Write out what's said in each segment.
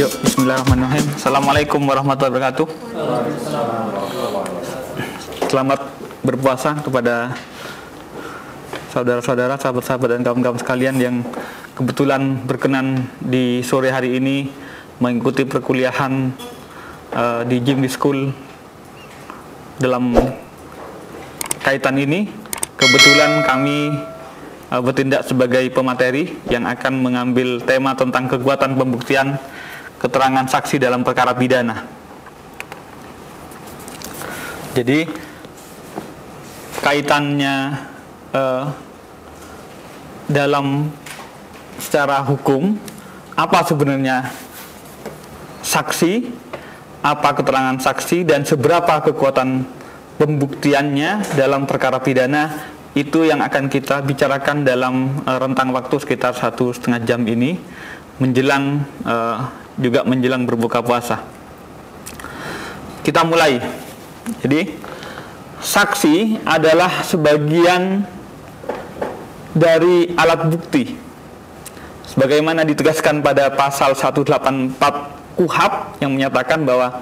Yuk, bismillahirrahmanirrahim. Assalamualaikum warahmatullahi wabarakatuh. Selamat berpuasa kepada saudara-saudara, sahabat-sahabat, dan kawan-kawan sekalian yang kebetulan berkenan di sore hari ini mengikuti perkuliahan di Jimmy School. Dalam kaitan ini, kebetulan kami bertindak sebagai pemateri yang akan mengambil tema tentang kekuatan pembuktian keterangan saksi dalam perkara pidana. Jadi kaitannya dalam secara hukum, apa sebenarnya saksi, apa keterangan saksi, dan seberapa kekuatan pembuktiannya dalam perkara pidana, itu yang akan kita bicarakan dalam rentang waktu sekitar 1,5 jam ini, menjelang juga menjelang berbuka puasa. Kita mulai. Jadi saksi adalah sebagian dari alat bukti sebagaimana ditegaskan pada pasal 184 KUHP yang menyatakan bahwa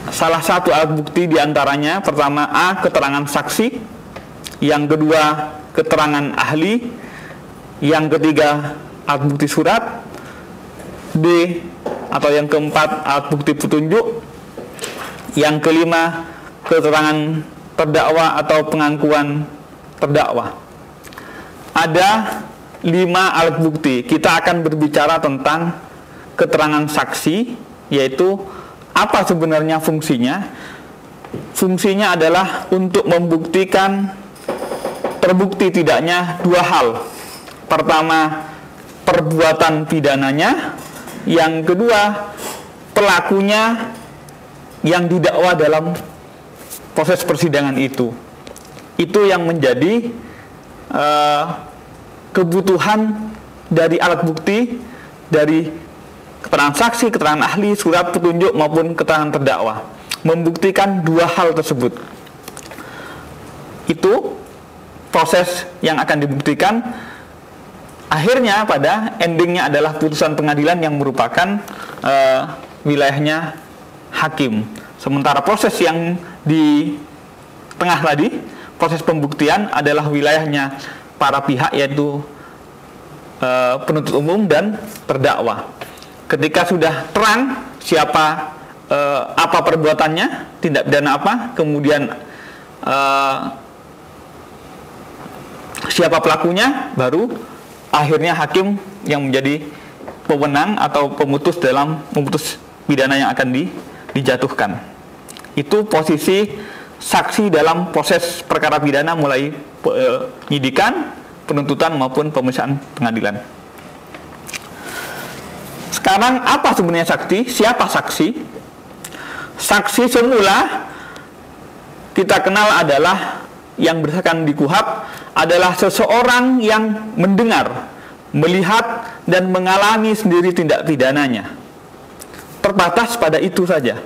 salah satu alat bukti diantaranya, pertama A, keterangan saksi, yang kedua keterangan ahli, yang ketiga alat bukti surat, D atau yang keempat alat bukti petunjuk, yang kelima keterangan terdakwa atau pengakuan terdakwa. Ada 5 alat bukti. Kita akan berbicara tentang keterangan saksi, yaitu apa sebenarnya fungsinya. Fungsinya adalah untuk membuktikan terbukti tidaknya 2 hal. Pertama, perbuatan pidananya, yang kedua pelakunya yang didakwa dalam proses persidangan itu. Itu yang menjadi kebutuhan dari alat bukti, dari keterangan saksi, keterangan ahli, surat petunjuk maupun keterangan terdakwa, membuktikan 2 hal tersebut. Itu proses yang akan dibuktikan. Akhirnya pada endingnya adalah putusan pengadilan yang merupakan wilayahnya hakim. Sementara proses yang di tengah tadi, proses pembuktian, adalah wilayahnya para pihak, yaitu penuntut umum dan terdakwa. Ketika sudah terang siapa, apa perbuatannya, tindak pidana apa, kemudian siapa pelakunya, baru akhirnya hakim yang menjadi pemenang atau pemutus dalam memutus pidana yang akan dijatuhkan. Itu posisi saksi dalam proses perkara pidana, mulai penyidikan, penuntutan maupun pemeriksaan pengadilan. Sekarang apa sebenarnya saksi? Siapa saksi? Saksi semula kita kenal adalah, yang berdasarkan di KUHP, adalah seseorang yang mendengar, melihat, dan mengalami sendiri tindak pidananya. Terbatas pada itu saja.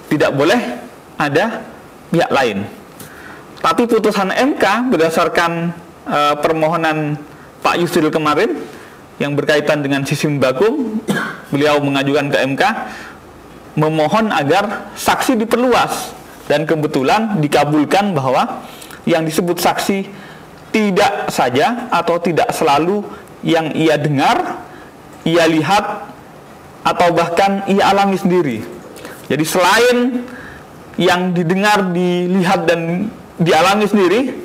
Tidak boleh ada pihak lain. Tapi putusan MK berdasarkan permohonan Pak Yusril kemarin yang berkaitan dengan sistem bakum, beliau mengajukan ke MK memohon agar saksi diperluas, dan kebetulan dikabulkan bahwa yang disebut saksi tidak saja atau tidak selalu yang ia dengar, ia lihat, atau bahkan ia alami sendiri. Jadi selain yang didengar, dilihat, dan dialami sendiri,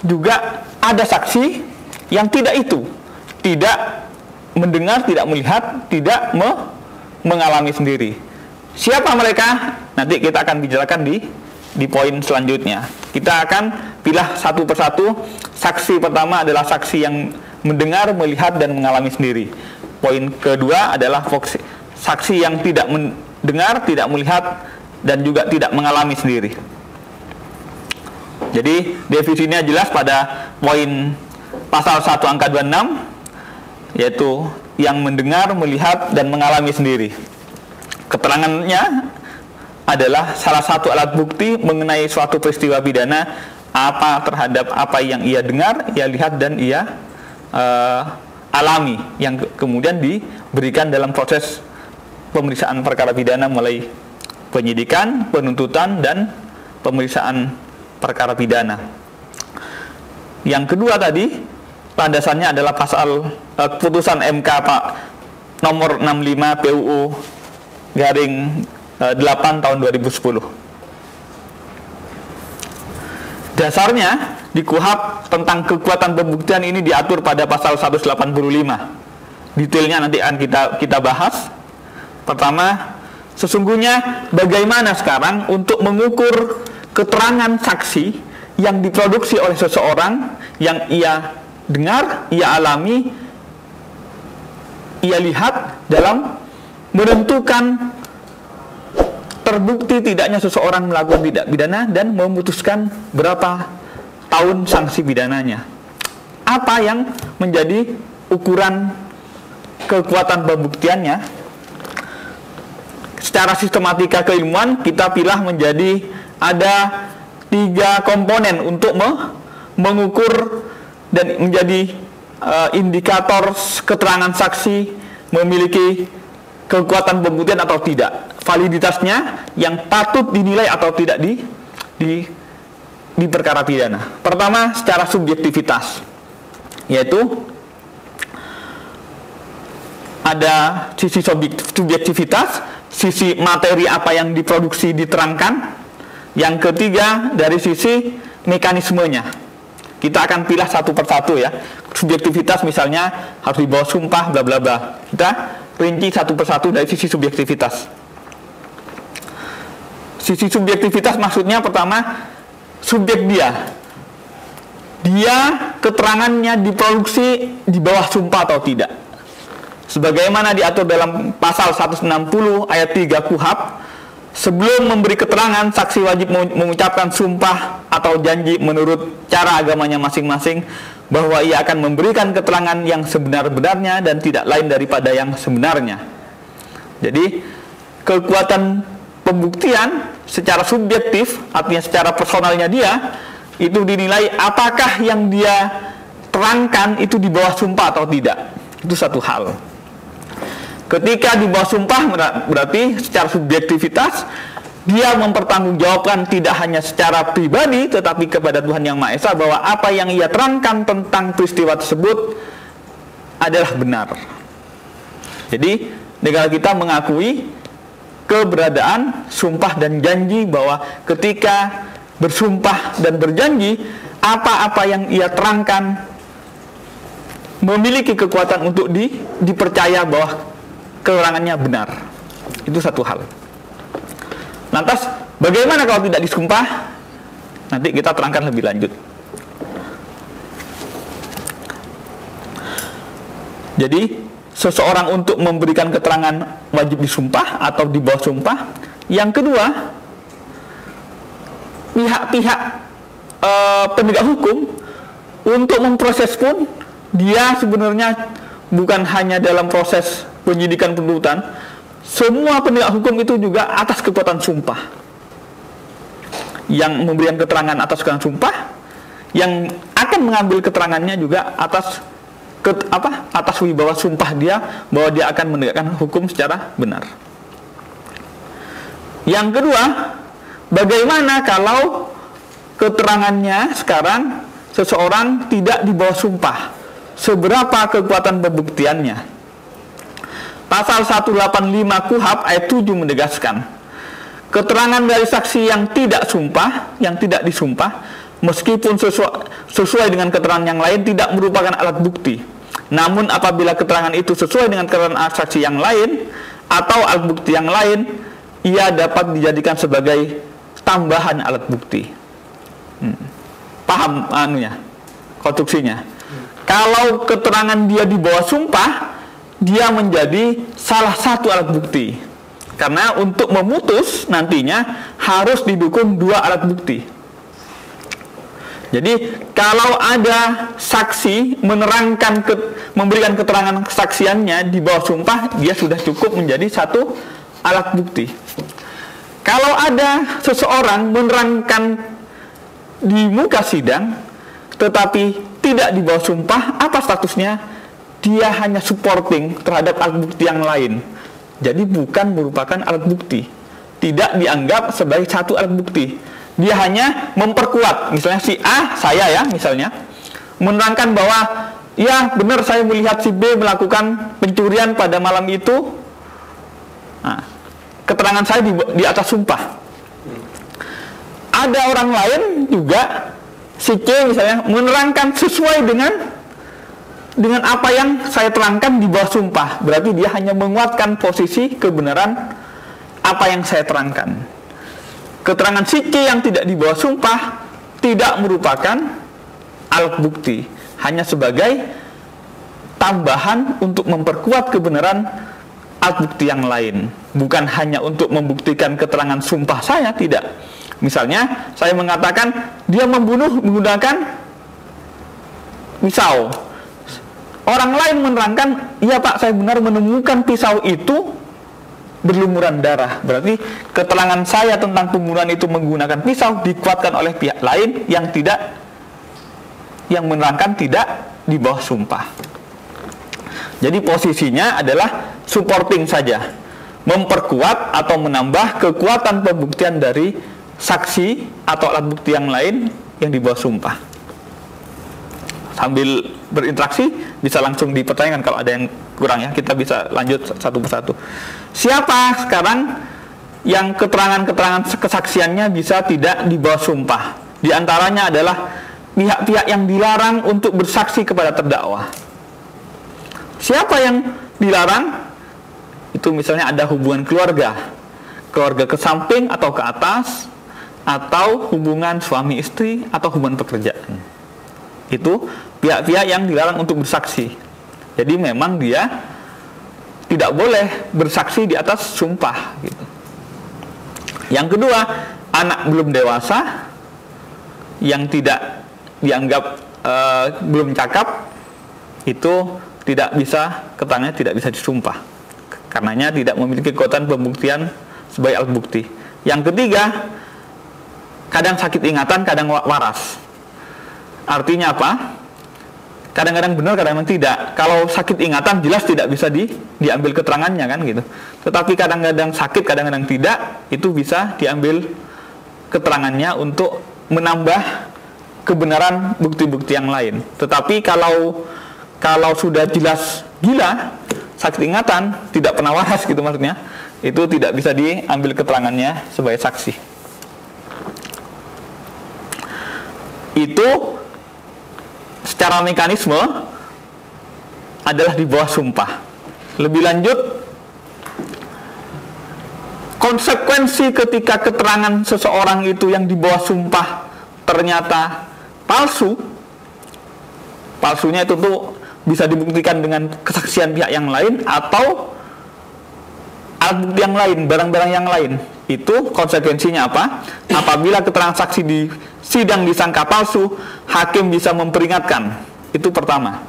juga ada saksi yang tidak itu, tidak mendengar, tidak melihat, tidak mengalami sendiri. Siapa mereka? Nanti kita akan bicarakan di poin selanjutnya. Kita akan pilih satu persatu. Saksi pertama adalah saksi yang mendengar, melihat, dan mengalami sendiri. Poin kedua adalah saksi yang tidak mendengar, tidak melihat, dan juga tidak mengalami sendiri. Jadi definisinya jelas pada poin pasal 1 angka 26, yaitu yang mendengar, melihat, dan mengalami sendiri. Keterangannya adalah salah satu alat bukti mengenai suatu peristiwa pidana, apa terhadap apa yang ia dengar, ia lihat, dan ia alami yang kemudian diberikan dalam proses pemeriksaan perkara pidana mulai penyidikan, penuntutan, dan pemeriksaan perkara pidana. Yang kedua tadi, landasannya adalah pasal keputusan MK Pak nomor 65 PUU garing 8 tahun 2010. Dasarnya di KUHP tentang kekuatan pembuktian ini diatur pada pasal 185. Detailnya nanti akan kita bahas. Pertama, sesungguhnya bagaimana sekarang untuk mengukur keterangan saksi yang diproduksi oleh seseorang yang ia dengar, ia alami, ia lihat dalam menentukan terbukti tidaknya seseorang melakukan tindak pidana dan memutuskan berapa tahun sanksi pidananya. Apa yang menjadi ukuran kekuatan pembuktiannya? Secara sistematika keilmuan kita pilah menjadi ada 3 komponen untuk mengukur dan menjadi indikator keterangan saksi memiliki kekuatan pembuktian atau tidak. Validitasnya yang patut dinilai atau tidak di perkara pidana. Pertama, secara subjektivitas, yaitu ada sisi subjektivitas, sisi materi apa yang diproduksi diterangkan. Yang ketiga, dari sisi mekanismenya. Kita akan pilih satu persatu ya. Subjektivitas misalnya harus dibawa sumpah, bla bla bla. Kita rinci satu persatu dari sisi subjektivitas. Sisi subjektivitas maksudnya pertama, subjek dia keterangannya diproduksi di bawah sumpah atau tidak. Sebagaimana diatur dalam pasal 160 ayat 3 KUHP, sebelum memberi keterangan, saksi wajib mengucapkan sumpah atau janji menurut cara agamanya masing-masing bahwa ia akan memberikan keterangan yang sebenar-benarnya dan tidak lain daripada yang sebenarnya. Jadi kekuatan pembuktian secara subjektif, artinya secara personalnya dia, itu dinilai apakah yang dia terangkan itu di bawah sumpah atau tidak. Itu satu hal. Ketika di bawah sumpah berarti secara subjektivitas dia mempertanggungjawabkan tidak hanya secara pribadi tetapi kepada Tuhan Yang Maha Esa bahwa apa yang ia terangkan tentang peristiwa tersebut adalah benar. Jadi negara kita mengakui keberadaan sumpah dan janji, bahwa ketika bersumpah dan berjanji apa-apa yang ia terangkan memiliki kekuatan untuk dipercaya bahwa keterangannya benar. Itu satu hal. Lantas bagaimana kalau tidak disumpah? Nanti kita terangkan lebih lanjut. Jadi seseorang untuk memberikan keterangan wajib disumpah atau di bawah sumpah. Yang kedua, pihak-pihak penegak hukum untuk memproses pun dia sebenarnya bukan hanya dalam proses penyidikan penuntutan, semua penegak hukum itu juga atas kekuatan sumpah. Yang memberikan keterangan atas kekuatan sumpah, yang akan mengambil keterangannya juga atas wibawa sumpah dia bahwa dia akan menegakkan hukum secara benar. Yang kedua, bagaimana kalau keterangannya sekarang seseorang tidak di bawah sumpah? Seberapa kekuatan pembuktiannya? Pasal 185 KUHP ayat 7 menegaskan, keterangan dari saksi yang tidak sumpah, yang tidak disumpah, meskipun sesuai dengan keterangan yang lain tidak merupakan alat bukti. Namun apabila keterangan itu sesuai dengan keterangan saksi yang lain atau alat bukti yang lain, ia dapat dijadikan sebagai tambahan alat bukti. Paham konstruksinya? Kalau keterangan dia di bawah sumpah, dia menjadi salah satu alat bukti. Karena untuk memutus nantinya harus didukung 2 alat bukti. Jadi kalau ada saksi memberikan keterangan kesaksiannya di bawah sumpah, dia sudah cukup menjadi satu alat bukti. Kalau ada seseorang menerangkan di muka sidang tetapi tidak di bawah sumpah, apa statusnya? dia hanya supporting terhadap alat bukti yang lain. Jadi bukan merupakan alat bukti, tidak dianggap sebagai satu alat bukti. Dia hanya memperkuat. Misalnya si A, saya ya misalnya, menerangkan bahwa ya benar saya melihat si B melakukan pencurian pada malam itu. Nah, keterangan saya di atas sumpah. Ada orang lain juga, si C misalnya, menerangkan sesuai dengan apa yang saya terangkan di bawah sumpah. Berarti dia hanya menguatkan posisi kebenaran apa yang saya terangkan. Keterangan si C yang tidak di bawah sumpah tidak merupakan alat bukti, hanya sebagai tambahan untuk memperkuat kebenaran alat bukti yang lain, bukan hanya untuk membuktikan keterangan sumpah saya, tidak. Misalnya saya mengatakan dia membunuh menggunakan pisau, orang lain menerangkan iya Pak, saya benar menemukan pisau itu berlumuran darah. Berarti keterangan saya tentang pembunuhan itu menggunakan pisau dikuatkan oleh pihak lain yang menerangkan tidak di bawah sumpah. Jadi posisinya adalah supporting saja, memperkuat atau menambah kekuatan pembuktian dari saksi atau alat bukti yang lain yang di bawah sumpah. Sambil berinteraksi bisa langsung dipertanyakan kalau ada yang kurang ya, kita bisa lanjut satu persatu. Siapa sekarang yang keterangan-keterangan kesaksiannya bisa tidak di bawah sumpah? Di antaranya adalah pihak-pihak yang dilarang untuk bersaksi kepada terdakwa. Siapa yang dilarang? Itu misalnya ada hubungan keluarga ke samping atau ke atas, atau hubungan suami istri, atau hubungan pekerjaan. Itu pihak-pihak yang dilarang untuk bersaksi. Jadi memang dia tidak boleh bersaksi di atas sumpah gitu. Yang kedua, anak belum dewasa yang tidak dianggap belum cakap, itu tidak bisa, keterangannya tidak bisa disumpah, karenanya tidak memiliki kekuatan pembuktian sebagai alat bukti. Yang ketiga, kadang sakit ingatan, kadang waras. Artinya apa? Kadang-kadang benar, kadang-kadang tidak. Kalau sakit ingatan jelas tidak bisa diambil keterangannya kan gitu. Tetapi kadang-kadang sakit, kadang-kadang tidak, itu bisa diambil keterangannya untuk menambah kebenaran bukti-bukti yang lain. Tetapi kalau sudah jelas gila, sakit ingatan, tidak pernah waras gitu maksudnya, itu tidak bisa diambil keterangannya sebagai saksi. Itu secara mekanisme adalah di bawah sumpah. Lebih lanjut, konsekuensi ketika keterangan seseorang itu yang di bawah sumpah ternyata palsu, palsunya itu tuh bisa dibuktikan dengan kesaksian pihak yang lain atau alat bukti yang lain, barang-barang yang lain. Itu konsekuensinya apa? Apabila keterangan saksi di sidang disangka palsu, hakim bisa memperingatkan. Itu pertama.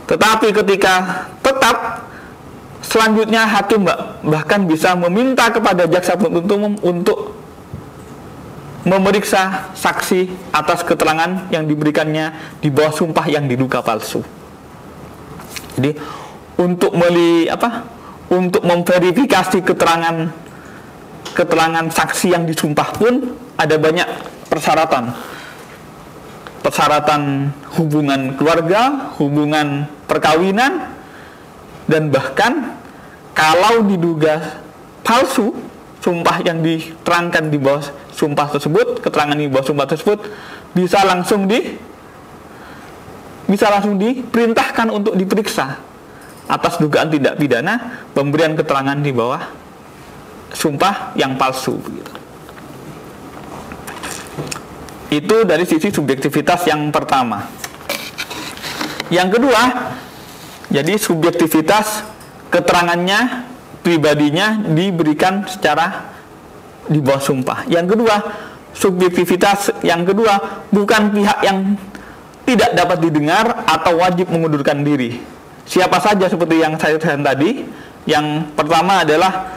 Tetapi ketika tetap, selanjutnya hakim bahkan bisa meminta kepada jaksa penuntut umum untuk memeriksa saksi atas keterangan yang diberikannya di bawah sumpah yang diduga palsu. Jadi untuk memverifikasi keterangan saksi yang disumpah pun ada banyak persyaratan. Persyaratan hubungan keluarga, hubungan perkawinan, dan bahkan kalau diduga palsu sumpah yang diterangkan di bawah sumpah tersebut, keterangan di bawah sumpah tersebut bisa langsung diperintahkan untuk diperiksa atas dugaan tindak pidana pemberian keterangan di bawah sumpah yang palsu begitu. Itu dari sisi subjektivitas yang pertama. Yang kedua, jadi subjektivitas keterangannya, pribadinya diberikan secara di bawah sumpah. Yang kedua, subjektivitas yang kedua bukan pihak yang tidak dapat didengar atau wajib mengundurkan diri. Siapa saja seperti yang saya katakan tadi. Yang pertama adalah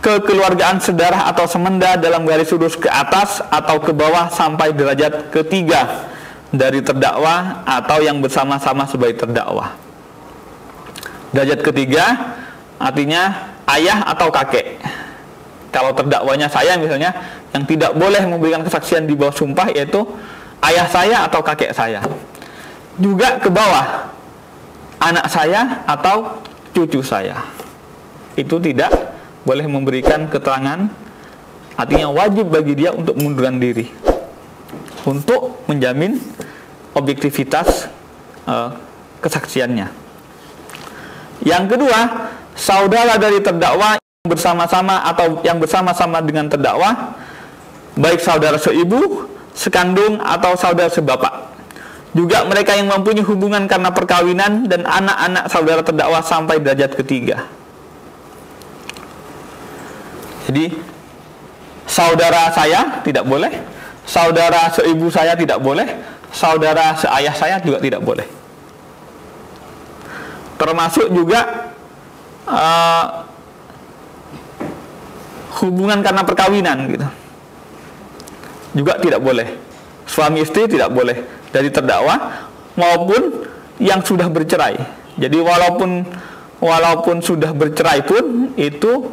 kekeluargaan sedarah atau semenda dalam garis lurus ke atas atau ke bawah sampai derajat ketiga. dari terdakwa atau yang bersama-sama sebagai terdakwa. Derajat ketiga artinya ayah atau kakek. Kalau terdakwanya saya misalnya, yang tidak boleh memberikan kesaksian di bawah sumpah yaitu ayah saya atau kakek saya. Juga ke bawah, anak saya atau cucu saya. Itu tidak boleh memberikan keterangan, artinya wajib bagi dia untuk mengundurkan diri untuk menjamin objektivitas kesaksiannya. Yang kedua, saudara dari terdakwa bersama-sama atau yang bersama-sama dengan terdakwa, baik saudara seibu, sekandung atau saudara sebapak. Juga mereka yang mempunyai hubungan karena perkawinan dan anak-anak saudara terdakwa sampai derajat ketiga. Jadi saudara saya tidak boleh, saudara seibu saya tidak boleh, saudara seayah saya juga tidak boleh. Termasuk juga hubungan karena perkawinan gitu, juga tidak boleh. Suami istri tidak boleh dari terdakwa maupun yang sudah bercerai. Jadi walaupun sudah bercerai pun itu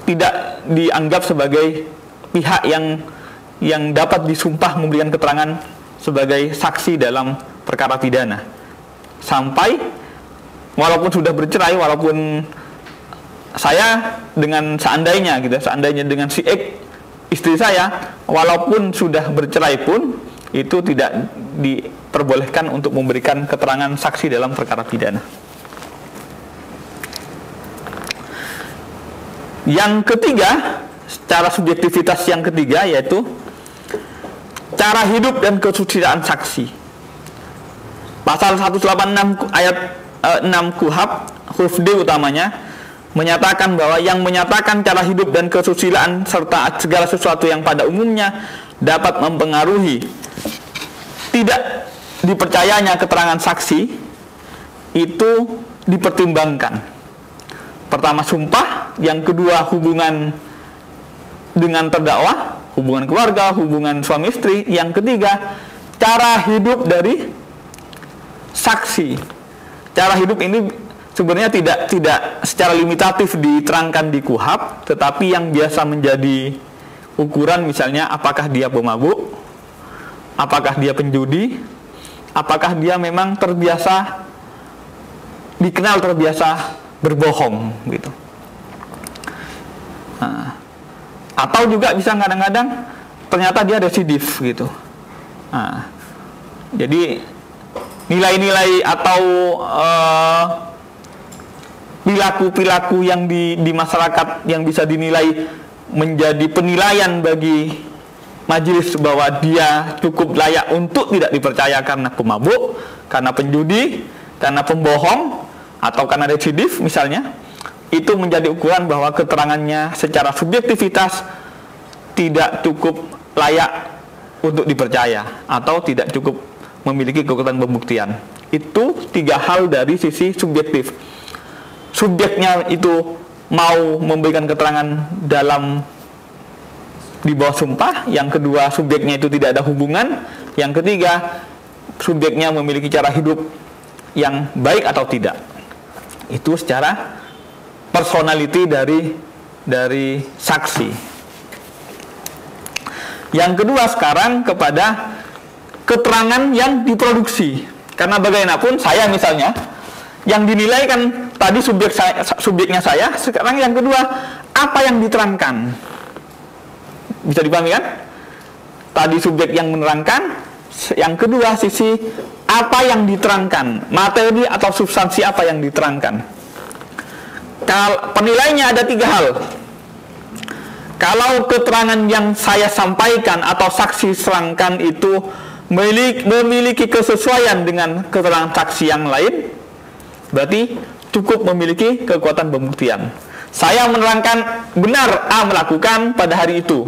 tidak dianggap sebagai pihak yang dapat disumpah memberikan keterangan sebagai saksi dalam perkara pidana. Sampai walaupun sudah bercerai, walaupun saya dengan seandainya dengan si X istri saya, walaupun sudah bercerai pun itu tidak diperbolehkan untuk memberikan keterangan saksi dalam perkara pidana. Yang ketiga, secara subjektivitas yang ketiga yaitu cara hidup dan kesusilaan saksi. Pasal 186 ayat 6 KUHP huruf D utamanya menyatakan bahwa yang menyatakan cara hidup dan kesusilaan serta segala sesuatu yang pada umumnya dapat mempengaruhi tidak dipercayanya keterangan saksi itu dipertimbangkan. Pertama sumpah, yang kedua hubungan dengan terdakwa, hubungan keluarga, hubungan suami istri, yang ketiga cara hidup dari saksi. Cara hidup ini sebenarnya tidak secara limitatif diterangkan di KUHP, tetapi yang biasa menjadi ukuran misalnya apakah dia pemabuk, apakah dia penjudi, apakah dia memang dikenal terbiasa berbohong gitu. Nah, atau juga bisa kadang-kadang ternyata dia residif gitu. Nah, jadi nilai-nilai atau perilaku yang di masyarakat yang bisa dinilai menjadi penilaian bagi majelis bahwa dia cukup layak untuk tidak dipercaya karena pemabuk, karena penjudi, karena pembohong, atau karena residif misalnya, itu menjadi ukuran bahwa keterangannya secara subjektivitas tidak cukup layak untuk dipercaya atau tidak cukup memiliki kekuatan pembuktian. Itu tiga hal dari sisi subjektif. Subjeknya itu mau memberikan keterangan di bawah sumpah, yang kedua subjeknya itu tidak ada hubungan, yang ketiga subjeknya memiliki cara hidup yang baik atau tidak. Itu secara personality dari saksi. Yang kedua sekarang kepada keterangan yang diproduksi. Karena bagaimanapun saya misalnya yang dinilai kan tadi subjeknya saya, sekarang yang kedua apa yang diterangkan. Bisa dipahami kan? Tadi subjek yang menerangkan, yang kedua sisi apa yang diterangkan, materi atau substansi apa yang diterangkan. Penilainya ada tiga hal. Kalau keterangan yang saya sampaikan atau saksi serangkan itu memiliki kesesuaian dengan keterangan saksi yang lain, berarti cukup memiliki kekuatan pembuktian. Saya menerangkan benar A melakukan pada hari itu.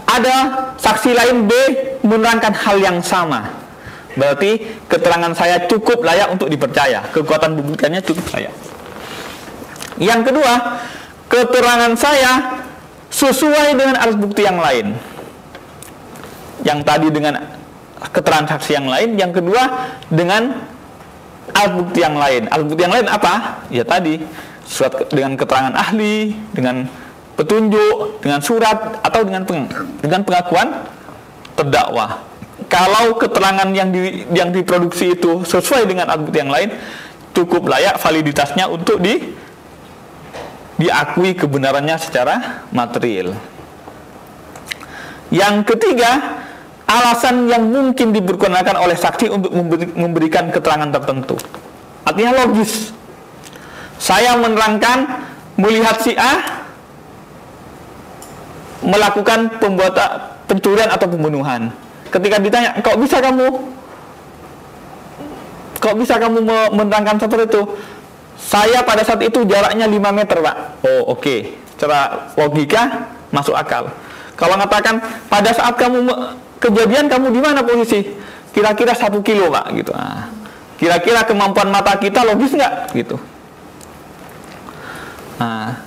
Ada saksi lain B menerangkan hal yang sama. Berarti keterangan saya cukup layak untuk dipercaya. Kekuatan pembuktiannya cukup layak. Yang kedua, keterangan saya sesuai dengan alat bukti yang lain. Yang tadi dengan keterangan saksi yang lain, yang kedua dengan alat bukti yang lain. Alat bukti yang lain apa? Ya tadi, surat dengan keterangan ahli, dengan petunjuk, dengan surat, atau dengan pengakuan terdakwa. Kalau keterangan yang diproduksi itu sesuai dengan alat bukti yang lain, cukup layak validitasnya untuk diakui kebenarannya secara material. Yang ketiga, alasan yang mungkin dipergunakan oleh saksi untuk memberikan keterangan tertentu. Artinya logis. Saya menerangkan melihat si A melakukan pencurian atau pembunuhan. Ketika ditanya, kok bisa kamu menerangkan seperti itu? Saya pada saat itu jaraknya 5 meter, Pak. Oh, oke. Secara logika masuk akal. Kalau mengatakan pada saat kejadian kamu di mana posisi? Kira-kira 1 kilo, Pak, gitu. Nah, kira-kira kemampuan mata kita logis nggak, gitu. Nah,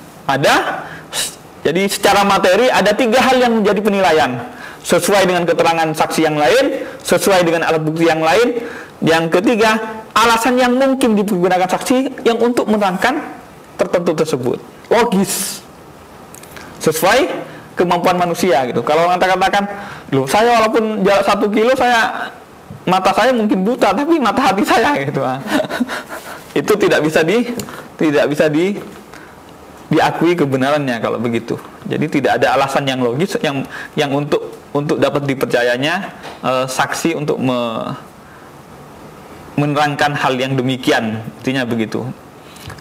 jadi secara materi ada 3 hal yang menjadi penilaian. Sesuai dengan keterangan saksi yang lain, sesuai dengan alat bukti yang lain. Yang ketiga, alasan yang mungkin digunakan saksi yang untuk menerangkan tertentu tersebut. Logis. Sesuai kemampuan manusia, gitu. Kalau katakan, loh, saya walaupun jarak 1 kilo, mata saya mungkin buta, tapi mata hati saya, gitu. Itu tidak bisa diakui kebenarannya kalau begitu. Jadi tidak ada alasan yang logis yang untuk dapat dipercayanya saksi untuk menerangkan hal yang demikian, intinya begitu.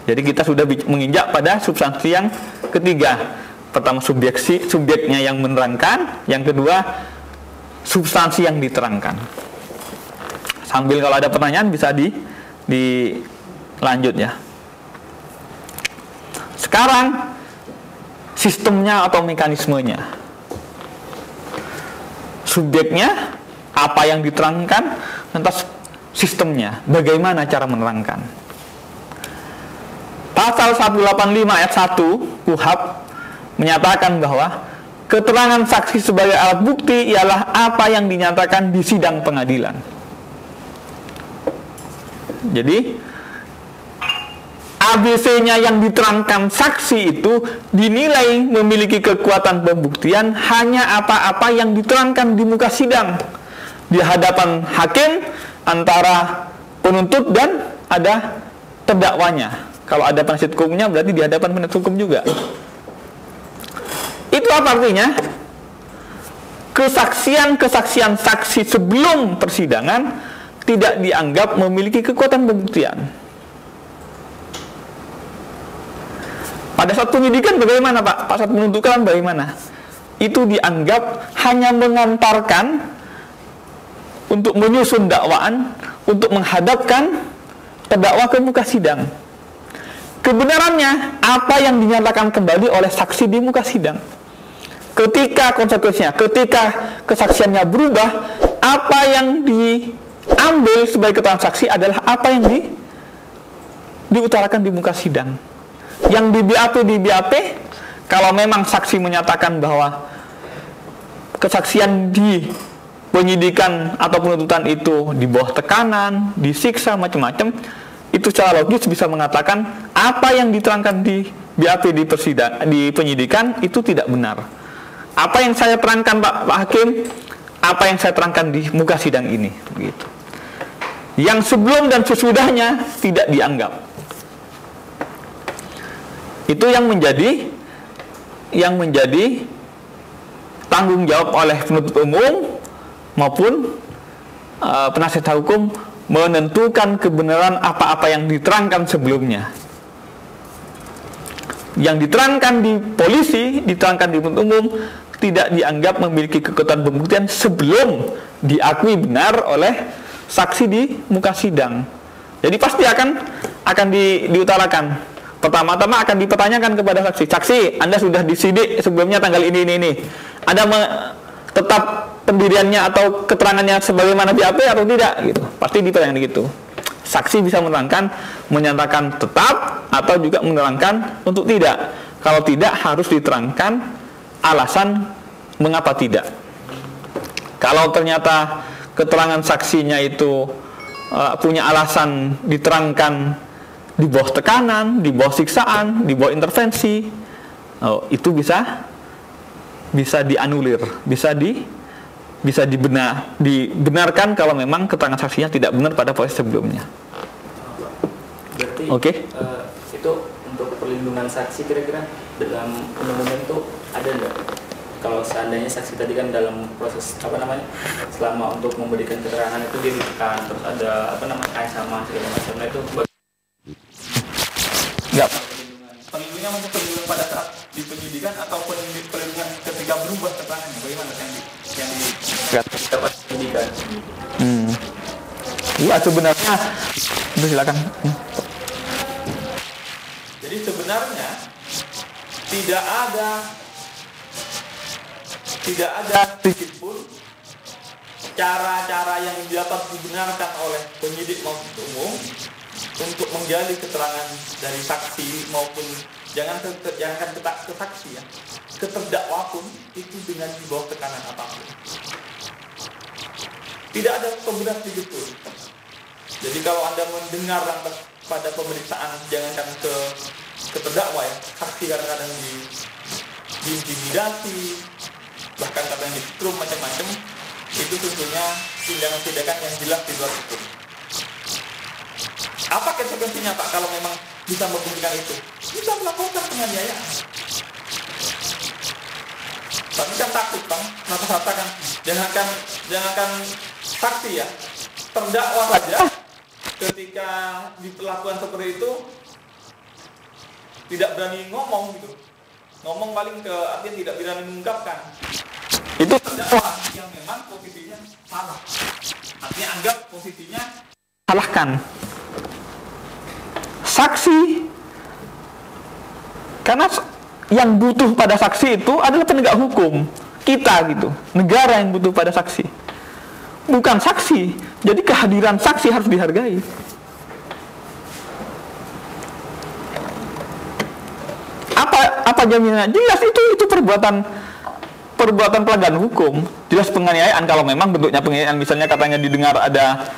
Jadi kita sudah menginjak pada substansi yang ketiga. Pertama, subjeknya yang menerangkan, yang kedua substansi yang diterangkan. Sambil kalau ada pertanyaan bisa dilanjut ya. Sekarang sistemnya atau mekanismenya. Subjeknya, apa yang diterangkan, lantas sistemnya, bagaimana cara menerangkan. Pasal 185 ayat 1 KUHP menyatakan bahwa keterangan saksi sebagai alat bukti ialah apa yang dinyatakan di sidang pengadilan. Jadi ABC-nya yang diterangkan saksi itu dinilai memiliki kekuatan pembuktian hanya apa-apa yang diterangkan di muka sidang, di hadapan hakim, antara penuntut dan ada terdakwanya. Kalau ada penasihat hukumnya berarti di hadapan penasihat hukum juga. Itu apa artinya? Kesaksian saksi sebelum persidangan tidak dianggap memiliki kekuatan pembuktian. Pada saat penyidikan bagaimana, Pak? Pada saat penuntutan bagaimana? Itu dianggap hanya mengantarkan untuk menyusun dakwaan, untuk menghadapkan terdakwa ke muka sidang. Kebenarannya apa yang dinyatakan kembali oleh saksi di muka sidang. Ketika konsekuensinya, ketika kesaksiannya berubah, apa yang diambil sebagai keterangan saksi adalah apa yang diutarakan di muka sidang. Yang di BAP, kalau memang saksi menyatakan bahwa kesaksian di penyidikan atau penuntutan itu di bawah tekanan, disiksa, macam-macam, itu secara logis bisa mengatakan apa yang diterangkan di BAP di penyidikan itu tidak benar. Apa yang saya terangkan Pak Hakim, apa yang saya terangkan di muka sidang ini, begitu. Yang sebelum dan sesudahnya tidak dianggap. Itu yang menjadi tanggung jawab oleh penuntut umum maupun penasihat hukum menentukan kebenaran apa-apa yang diterangkan sebelumnya. Yang diterangkan di polisi, diterangkan di penuntut umum tidak dianggap memiliki kekuatan pembuktian sebelum diakui benar oleh saksi di muka sidang. Jadi pasti akan diutarakan. Pertama-tama akan dipertanyakan kepada saksi. Saksi, Anda sudah disidik sebelumnya tanggal ini. Anda tetap pendiriannya atau keterangannya sebagaimana BAP atau tidak? Gitu. Pasti dipertanyakan gitu. Saksi bisa menyatakan tetap atau juga menerangkan untuk tidak. Kalau tidak harus diterangkan alasan mengapa tidak. Kalau ternyata keterangan saksinya itu punya alasan diterangkan di bawah tekanan, di bawah siksaan, di bawah intervensi, itu bisa dianulir, bisa dibenarkan kalau memang keterangan saksinya tidak benar pada proses sebelumnya. Berarti itu untuk perlindungan saksi kira-kira dalam undang-undang itu ada nggak? Kalau seandainya saksi tadi kan dalam proses selama untuk memberikan keterangan itu dia ditekan, terus ada ancaman segala macamnya itu nggak. Perlindungan untuk perlindungan pada saat di penyidikan atau perlindungan ketika berubah keterangannya, bagaimana yang dapat penyidikan? Iya, sebenarnya silakan. Jadi sebenarnya tidak ada sedikit pun cara-cara yang dapat dibenarkan oleh penyidik maupun umum untuk menggali keterangan dari saksi maupun jangankan ke saksi ya, ke terdakwa pun itu dengan di bawah tekanan apapun. Tidak ada pembenar sedikit pun. Jadi kalau Anda mendengar pada pemeriksaan jangankan ke terdakwa ya, saksi kadang-kadang diintimidasi, bahkan kadang disetrum macam-macam, itu tentunya tindakan-tindakan yang jelas di luar hukum. Apa konsekuensinya Pak kalau memang bisa membuktikan itu? Bisa melaporkan penganiayaan. Tapi kan takut Bang, rata-rata kan jangankan saksi ya, terdakwa saja ketika diperlakukan seperti itu tidak berani ngomong gitu. Ngomong paling artinya tidak berani mengungkapkan. Itu terdakwa yang memang posisinya salah. Artinya anggap posisinya salahkan saksi, karena yang butuh pada saksi itu adalah penegak hukum kita gitu, negara yang butuh pada saksi, bukan saksi. Jadi kehadiran saksi harus dihargai. Apa jaminannya? Jelas itu perbuatan pelanggaran hukum, jelas penganiayaan. Kalau memang bentuknya penganiayaan, misalnya katanya didengar ada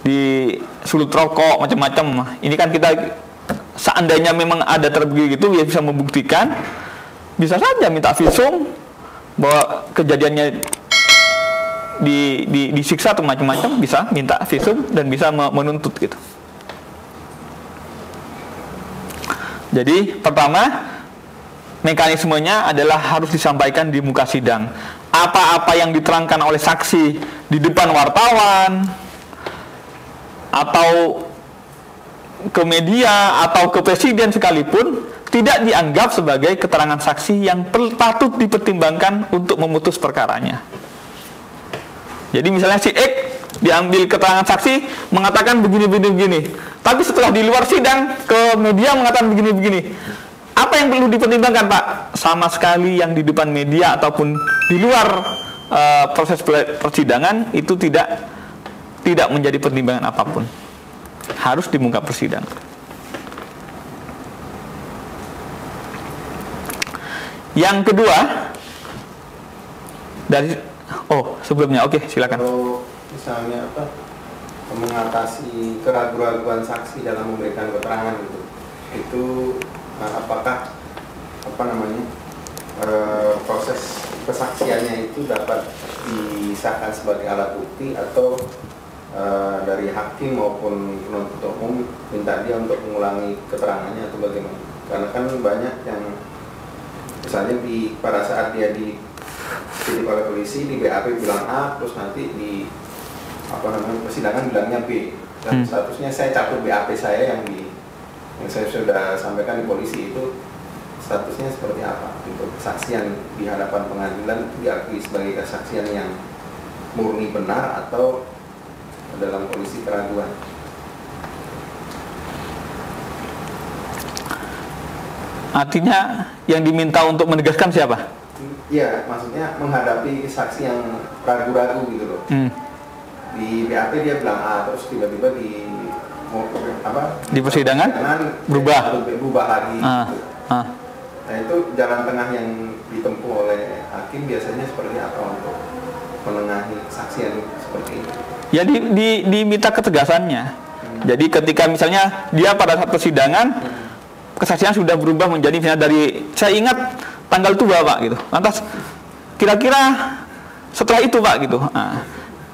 disulut rokok macam-macam. Ini kan kita seandainya memang ada terbukti gitu, ya bisa membuktikan, bisa saja minta visum bahwa kejadiannya disiksa atau macam-macam, bisa minta visum dan bisa menuntut gitu. Jadi pertama, mekanismenya adalah harus disampaikan di muka sidang. Apa-apa yang diterangkan oleh saksi di depan wartawan atau ke media atau ke presiden sekalipun tidak dianggap sebagai keterangan saksi yang patut dipertimbangkan untuk memutus perkaranya. Jadi misalnya si X diambil keterangan saksi mengatakan begini, tapi setelah di luar sidang ke media mengatakan begini. Apa yang perlu dipertimbangkan Pak? Sama sekali yang di depan media ataupun di luar proses persidangan itu tidak menjadi pertimbangan apapun. Harus di muka persidangan. Yang kedua, sebelumnya, oke, silakan. Kalau misalnya mengatasi keraguan-keraguan saksi dalam memberikan keterangan itu apakah proses kesaksiannya itu dapat disahkan sebagai alat bukti atau dari hakim maupun penuntut umum minta dia untuk mengulangi keterangannya atau bagaimana? Karena kan banyak yang misalnya pada saat dia disidik oleh polisi di BAP bilang A, terus nanti di persidangan bilangnya B, dan statusnya saya cabut BAP saya yang saya sudah sampaikan di polisi itu statusnya seperti apa untuk kesaksian di hadapan pengadilan, diakui sebagai kesaksian yang murni benar atau dalam kondisi keraguan. Artinya yang diminta untuk menegaskan siapa? Iya, maksudnya menghadapi saksi yang ragu-ragu gitu loh. Di BAP dia bilang A, terus tiba-tiba di persidangan berubah lagi. Gitu. Nah Nah itu jalan tengah yang ditempuh oleh hakim biasanya seperti apa untuk menengahi kesaksian seperti ini? Ya diminta ketegasannya. Jadi ketika misalnya dia pada saat persidangan kesaksian sudah berubah menjadi misalnya dari saya ingat tanggal tua Pak gitu. Lantas kira-kira setelah itu Pak gitu. Nah,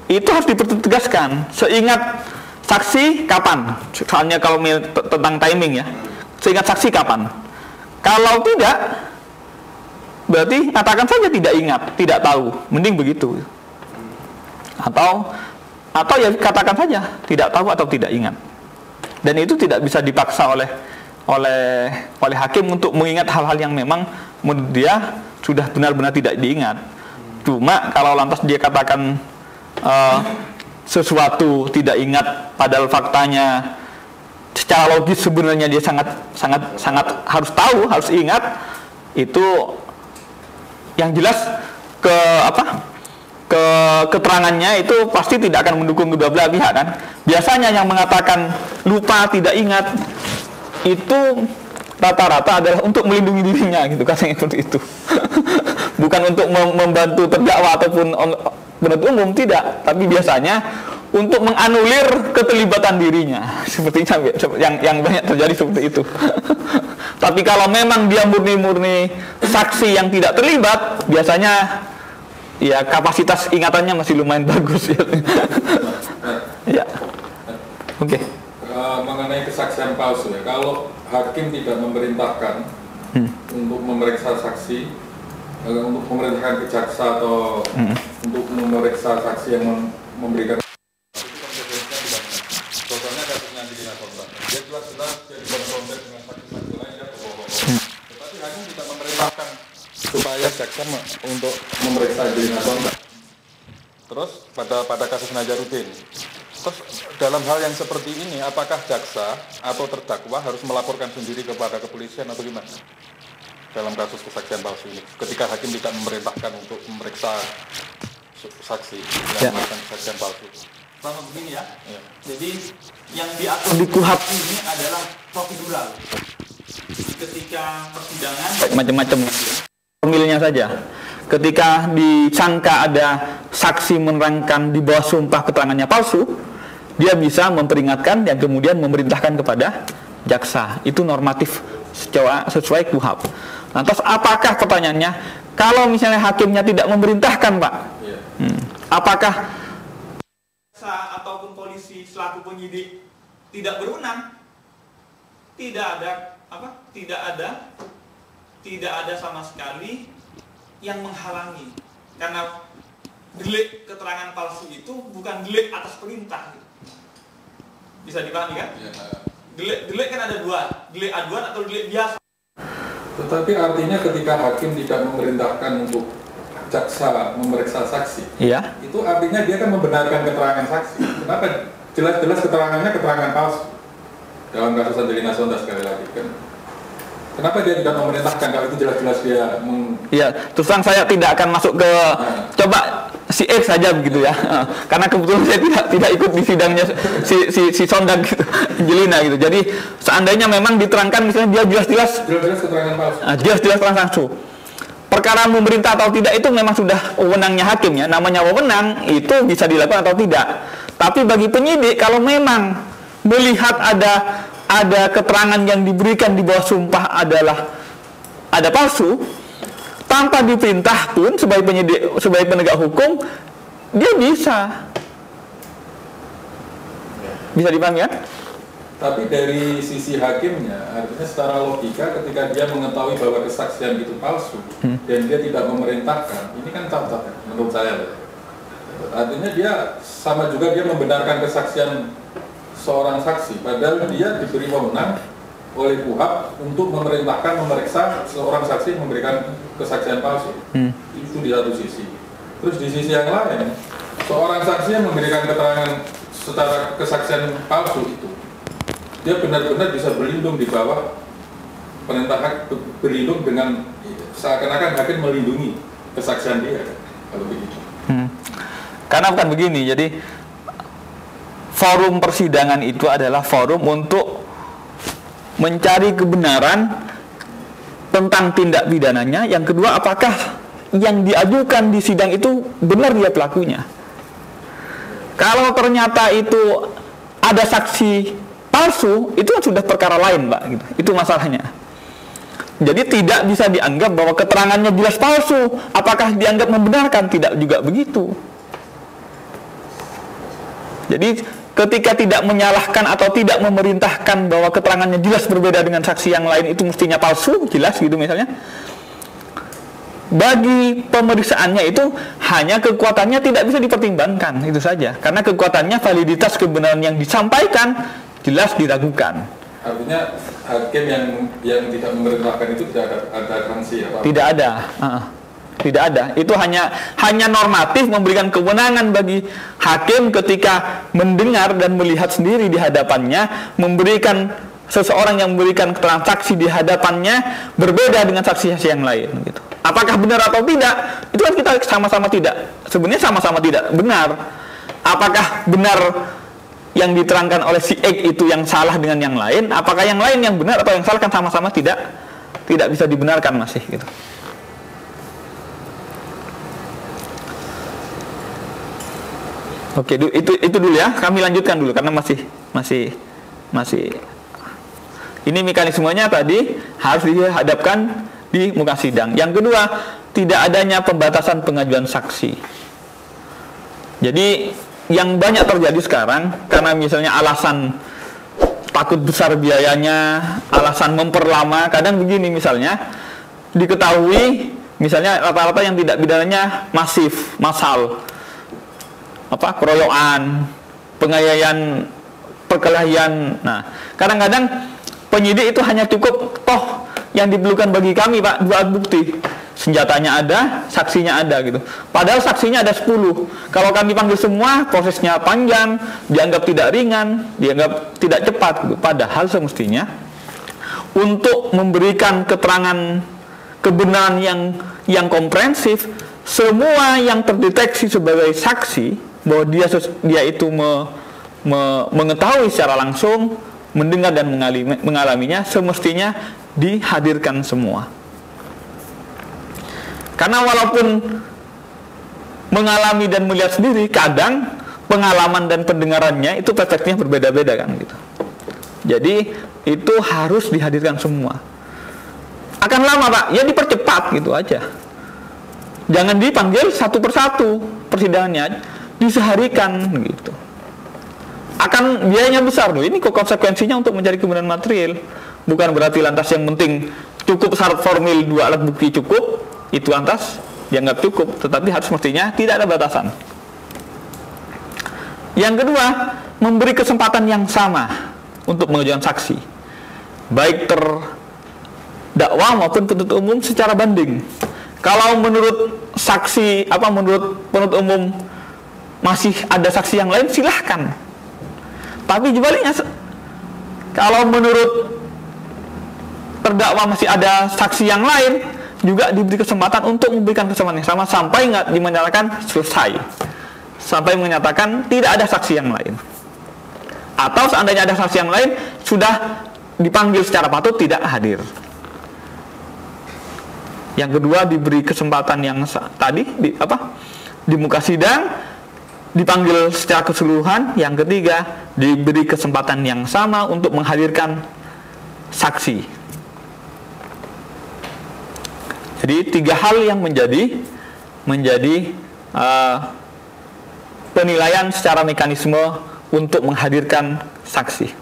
itu harus dipertegaskan. Seingat saksi kapan? Soalnya kalau tentang timing ya. Seingat saksi kapan? Kalau tidak, berarti katakan saja tidak ingat, tidak tahu. Mending begitu. Atau ya katakan saja tidak tahu atau tidak ingat. Dan itu tidak bisa dipaksa oleh hakim untuk mengingat hal-hal yang memang menurut dia sudah benar-benar tidak diingat. Cuma kalau lantas dia katakan sesuatu tidak ingat padahal faktanya secara logis sebenarnya dia sangat harus tahu, harus ingat, itu yang jelas keterangannya itu pasti tidak akan mendukung kedua belah pihak kan. Biasanya yang mengatakan lupa tidak ingat itu rata-rata adalah untuk melindungi dirinya gitu, katanya seperti itu. Bukan untuk membantu terdakwa ataupun penuntut umum, tidak, tapi biasanya untuk menganulir keterlibatan dirinya. Sepertinya yang banyak terjadi seperti itu. Tapi kalau memang dia murni-murni saksi yang tidak terlibat, biasanya ya kapasitas ingatannya masih lumayan bagus ya. Ya. Oke. Mengenai kesaksian palsu ya, kalau hakim tidak memerintahkan untuk memeriksa saksi, untuk memerintahkan ke jaksa atau untuk memeriksa saksi yang memberikan, contohnya kasusnya di Nakonda, dia jelas-jelas dia dikonfrontir dengan saksi-saksi lain, dia berbohong. Tetapi hakim tidak memerintahkan supaya jaksa untuk memeriksa Angelina Sondakh. Terus pada kasus Nazarudin, terus dalam hal yang seperti ini, apakah jaksa atau terdakwa harus melaporkan sendiri kepada kepolisian atau gimana? Dalam kasus kesaksian palsu ini, ketika hakim tidak memerintahkan untuk memeriksa saksi yang melakukan kesaksian palsu. Sama begini ya. Jadi yang diatur di KUHP ini adalah prosedural. Ketika persidangan macam-macam formilnya saja. Ketika disangka ada saksi menerangkan di bawah sumpah keterangannya palsu, dia bisa memperingatkan dan kemudian memerintahkan kepada jaksa. Itu normatif sesuai KUHP. Lantas apakah pertanyaannya, kalau misalnya hakimnya tidak memerintahkan Pak, apakah jaksa ataupun polisi selaku penyidik tidak berwenang? Tidak ada sama sekali yang menghalangi, karena delik keterangan palsu itu bukan delik atas perintah. Bisa dipahami kan? Delik kan ada dua, delik aduan atau delik biasa. Tetapi artinya ketika hakim tidak memerintahkan untuk jaksa memeriksa saksi, itu artinya dia kan membenarkan keterangan saksi. Kenapa? Jelas-jelas keterangannya keterangan palsu. Dalam kasus Angelina Sondakh sekali lagi kan. Kenapa dia tidak memerintahkan kalau itu jelas-jelas dia Ya, terus terang saya tidak akan masuk ke coba si X saja begitu ya. Karena kebetulan saya tidak ikut di sidangnya si Sondakh gitu, Angelina gitu. Jadi seandainya memang diterangkan misalnya dia jelas-jelas keterangan palsu. Jelas-jelas palsu. Perkara memerintah atau tidak itu memang sudah wewenangnya hakim ya. Namanya wewenang itu bisa dilakukan atau tidak. Tapi bagi penyidik kalau memang melihat ada keterangan yang diberikan di bawah sumpah ada palsu, tanpa diperintah pun sebagai penegak hukum dia bisa dipahami ya? Tapi dari sisi hakimnya, artinya secara logika ketika dia mengetahui bahwa kesaksian itu palsu dan dia tidak memerintahkan, ini kan cacat ya, menurut saya. Artinya dia sama juga dia membenarkan kesaksian seorang saksi, padahal dia diberi wewenang oleh KUHP untuk memerintahkan memeriksa seorang saksi yang memberikan kesaksian palsu. Itu di satu sisi. Terus di sisi yang lain, seorang saksi yang memberikan keterangan secara kesaksian palsu itu, dia benar-benar bisa berlindung di bawah perintah, berlindung dengan seakan-akan hakim melindungi kesaksian dia, kalau begitu. Karena bukan begini, jadi forum persidangan itu adalah forum untuk mencari kebenaran tentang tindak pidananya. Yang kedua, apakah yang diajukan di sidang itu benar dia pelakunya. Kalau ternyata itu ada saksi palsu, itu kan sudah perkara lain, Pak, gitu. Itu masalahnya. Jadi tidak bisa dianggap bahwa keterangannya jelas palsu. Apakah dianggap membenarkan? Tidak juga begitu. Jadi ketika tidak menyalahkan atau tidak memerintahkan bahwa keterangannya jelas berbeda dengan saksi yang lain, itu mestinya palsu, jelas gitu misalnya. Bagi pemeriksaannya itu hanya kekuatannya tidak bisa dipertimbangkan, itu saja. Karena kekuatannya, validitas kebenaran yang disampaikan jelas diragukan. Artinya hakim yang tidak memerintahkan itu tidak ada sanksi apa? Tidak ada. Tidak ada. Itu hanya normatif, memberikan kewenangan bagi hakim ketika mendengar dan melihat sendiri di hadapannya, memberikan seseorang yang memberikan keterangan saksi di hadapannya berbeda dengan saksi-saksi yang lain gitu. Apakah benar atau tidak? Itu kan kita sama-sama tidak. Sebenarnya sama-sama tidak benar. Apakah benar yang diterangkan oleh si X itu yang salah dengan yang lain? Apakah yang lain yang benar atau yang salah? Kan sama-sama tidak bisa dibenarkan masih gitu. Oke, itu dulu ya. Kami lanjutkan dulu karena masih ini mekanismenya tadi harus dihadapkan di muka sidang. Yang kedua, tidak adanya pembatasan pengajuan saksi. Jadi yang banyak terjadi sekarang karena misalnya alasan takut besar biayanya, alasan memperlama, kadang begini misalnya diketahui misalnya rata-rata yang tidak pidananya masif, massal, keroyokan, penganiayaan, perkelahian. Nah, kadang-kadang penyidik itu hanya cukup toh yang diperlukan bagi kami, Pak, 2 alat bukti. Senjatanya ada, saksinya ada gitu. Padahal saksinya ada 10. Kalau kami panggil semua, prosesnya panjang, dianggap tidak ringan, dianggap tidak cepat gitu. Padahal semestinya untuk memberikan keterangan kebenaran yang komprehensif, semua yang terdeteksi sebagai saksi bahwa dia itu mengetahui secara langsung, mendengar dan mengalaminya, semestinya dihadirkan semua. Karena walaupun mengalami dan melihat sendiri, kadang pengalaman dan pendengarannya itu perspektifnya berbeda-beda kan gitu. Jadi itu harus dihadirkan semua. Akan lama, Pak, ya dipercepat gitu aja. Jangan dipanggil satu persatu persidangannya, diseharikan gitu. Akan biayanya besar loh. Ini kok konsekuensinya untuk mencari kebenaran material. Bukan berarti lantas yang penting cukup syarat formil 2 alat bukti cukup, itu lantas dianggap cukup, tetapi harus mestinya tidak ada batasan. Yang kedua, memberi kesempatan yang sama untuk mengajukan saksi, baik terdakwa maupun penuntut umum secara banding. Kalau menurut saksi menurut penuntut umum masih ada saksi yang lain, silahkan. Tapi sebaliknya, kalau menurut terdakwa masih ada saksi yang lain, juga diberi kesempatan untuk memberikan kesempatan yang sama sampai nggak dimenyatakan selesai, sampai menyatakan tidak ada saksi yang lain. Atau seandainya ada saksi yang lain, sudah dipanggil secara patut tidak hadir. Yang kedua, diberi kesempatan yang tadi di muka sidang, dipanggil secara keseluruhan. Yang ketiga, diberi kesempatan yang sama untuk menghadirkan saksi. Jadi 3 hal yang menjadi penilaian secara mekanisme untuk menghadirkan saksi.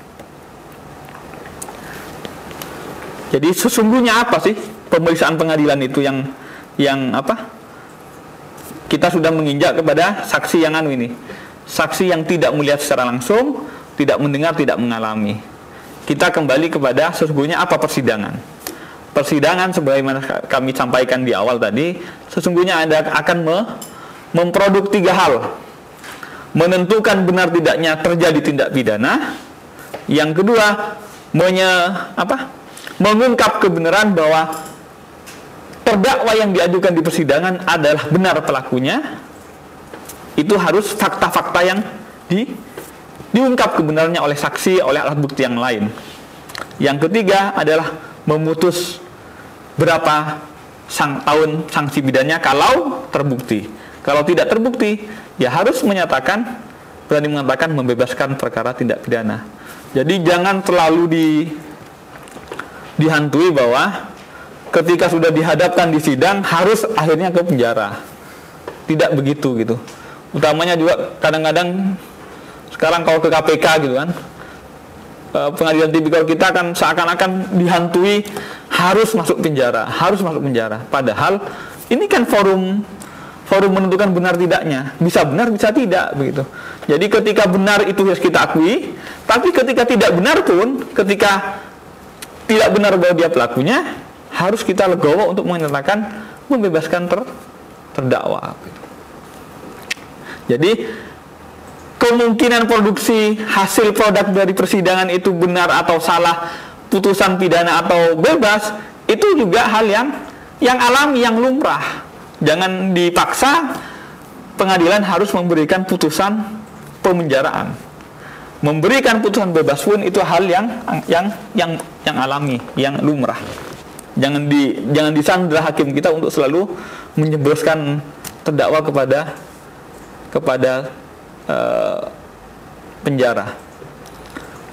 Jadi sesungguhnya apa sih pemeriksaan pengadilan itu yang kita sudah menginjak kepada saksi yang ini, saksi yang tidak melihat secara langsung, tidak mendengar, tidak mengalami. Kita kembali kepada sesungguhnya apa persidangan. Persidangan sebagaimana kami sampaikan di awal tadi, sesungguhnya akan memproduk 3 hal. Menentukan benar tidaknya terjadi tindak pidana. Yang kedua, mengungkap kebenaran bahwa terdakwa yang diajukan di persidangan adalah benar pelakunya. Itu harus fakta-fakta yang diungkap kebenarannya oleh saksi, oleh alat bukti yang lain. Yang ketiga adalah memutus berapa tahun sanksi pidananya kalau terbukti. Kalau tidak terbukti, ya harus berani mengatakan membebaskan perkara tindak pidana. Jadi jangan terlalu dihantui bahwa ketika sudah dihadapkan di sidang harus akhirnya ke penjara. Tidak begitu gitu. Utamanya juga kadang-kadang sekarang kalau ke KPK gitu kan, pengadilan tipikor kita kan seakan-akan dihantui harus masuk penjara. Padahal ini kan forum menentukan benar tidaknya, bisa benar bisa tidak begitu. Jadi ketika benar itu harus kita akui, tapi ketika tidak benar pun, ketika tidak benar bahwa dia pelakunya, harus kita legowo untuk menyatakan membebaskan terdakwa gitu. Jadi kemungkinan produksi hasil produk dari persidangan itu benar atau salah, putusan pidana atau bebas, itu juga hal yang alami, yang lumrah. Jangan dipaksa pengadilan harus memberikan putusan pemenjaraan. Memberikan putusan bebas pun itu hal yang alami, yang lumrah. Jangan disandra hakim kita untuk selalu menjebloskan terdakwa kepada penjara.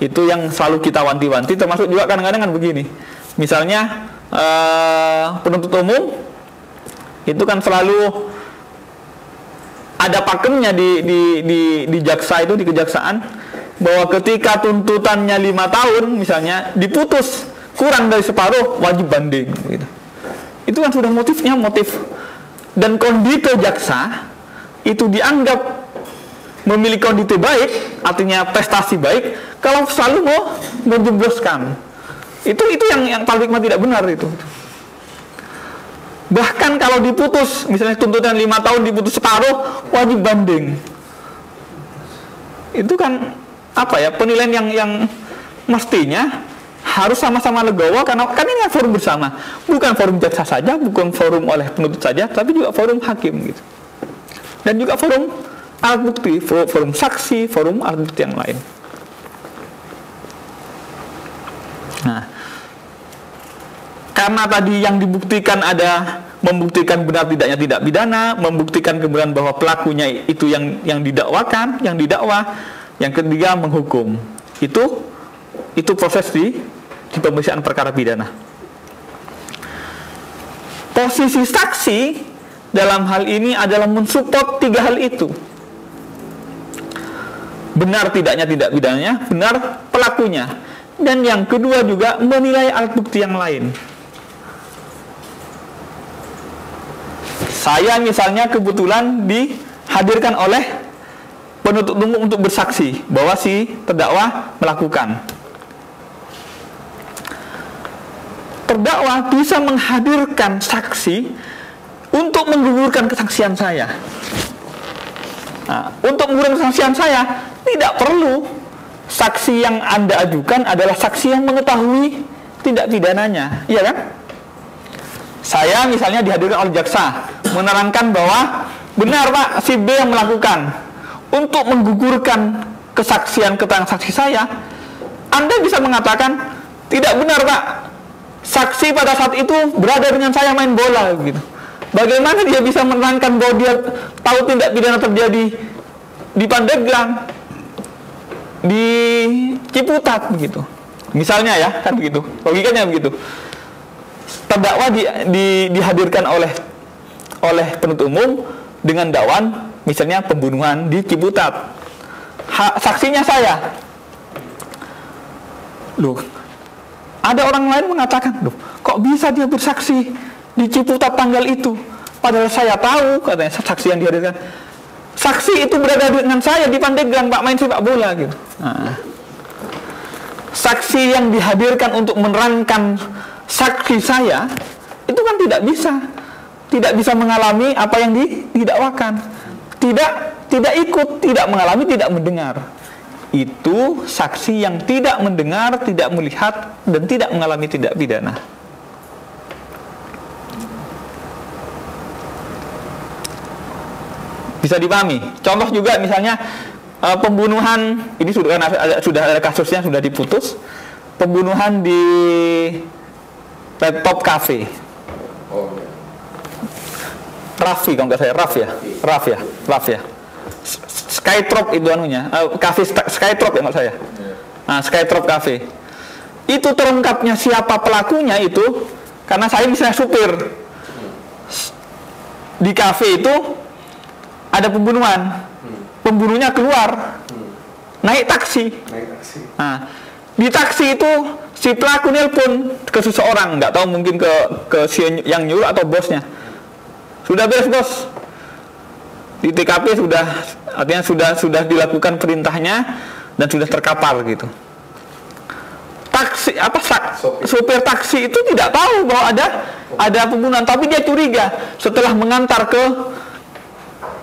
Itu yang selalu kita wanti-wanti, termasuk juga kadang-kadang kan begini. Misalnya penuntut umum itu kan selalu ada pakemnya di jaksa itu, di kejaksaan, bahwa ketika tuntutannya 5 tahun misalnya diputus kurang dari separuh wajib banding gitu. Itu kan sudah motif dan kondite jaksa itu dianggap memiliki kondite baik, artinya prestasi baik, kalau selalu mau menjebloskan. Itu yang paradigma tidak benar itu. Bahkan kalau diputus, misalnya tuntutan 5 tahun diputus separuh, wajib banding. Itu kan penilaian yang mestinya harus sama-sama legowo, karena kan ini forum bersama, bukan forum jaksa saja, bukan forum oleh penuntut saja, tapi juga forum hakim gitu. Dan juga forum alat bukti, forum saksi, forum alat bukti yang lain. Nah, karena tadi yang dibuktikan ada membuktikan benar tidaknya tidak pidana, membuktikan kebenaran bahwa pelakunya itu yang didakwakan, yang didakwa, yang ketiga menghukum. Itu proses di pemeriksaan perkara pidana. Posisi saksi dalam hal ini adalah mensupport 3 hal itu. Benar tidaknya tidak pidananya, benar pelakunya. Dan yang kedua juga menilai alat bukti yang lain. Saya misalnya kebetulan dihadirkan oleh penuntut umum untuk bersaksi bahwa si terdakwa melakukan. Terdakwa bisa menghadirkan saksi untuk menggugurkan kesaksian saya. Nah, untuk menggugurkan kesaksian saya tidak perlu saksi yang Anda ajukan adalah saksi yang mengetahui tindak pidananya, iya kan? Saya misalnya dihadirkan oleh jaksa menerangkan bahwa benar Pak, si B yang melakukan. Untuk menggugurkan kesaksian keterangan saksi saya, Anda bisa mengatakan tidak benar Pak, saksi pada saat itu berada dengan saya main bola gitu. Bagaimana dia bisa menerangkan bahwa dia tahu tindak pidana terjadi di Pandeglang, di Ciputat begitu. Misalnya ya, kan begitu. Logikanya begitu. Terdakwa dihadirkan oleh penuntut umum dengan dakwaan misalnya pembunuhan di Ciputat. Saksinya saya. Loh, ada orang lain mengatakan, loh, kok bisa dia bersaksi di Ciputat tanggal itu? Padahal saya tahu, katanya saksi yang dihadirkan, saksi itu berada dengan saya di Pandeglang, Pak, main sepak bola gitu. Nah, saksi yang dihadirkan untuk menerangkan saksi saya itu kan tidak bisa mengalami apa yang didakwakan, tidak ikut, tidak mengalami, tidak mendengar. Itu saksi yang tidak mendengar, tidak melihat, dan tidak mengalami tindak pidana. Bisa dipahami. Contoh juga misalnya pembunuhan, ini sudah ada kasusnya, sudah diputus. Pembunuhan di Laptop Cafe. Oh, ya. Raffi kalau nggak saya, Raf ya. Skytrop itu anunya, cafe Skytrop ya nggak saya. Nah, Skytrop Cafe. Itu terungkapnya siapa pelakunya itu karena saya misalnya supir. Di kafe itu ada pembunuhan. Pembunuhnya keluar. Naik taksi. Nah, di taksi itu si pelaku nelpon ke seseorang, nggak tahu mungkin ke si yang nyuruh atau bosnya. Sudah beres bos. Di TKP artinya sudah dilakukan perintahnya dan sudah terkapar gitu. Supir taksi itu tidak tahu bahwa ada pembunuhan, tapi dia curiga. Setelah mengantar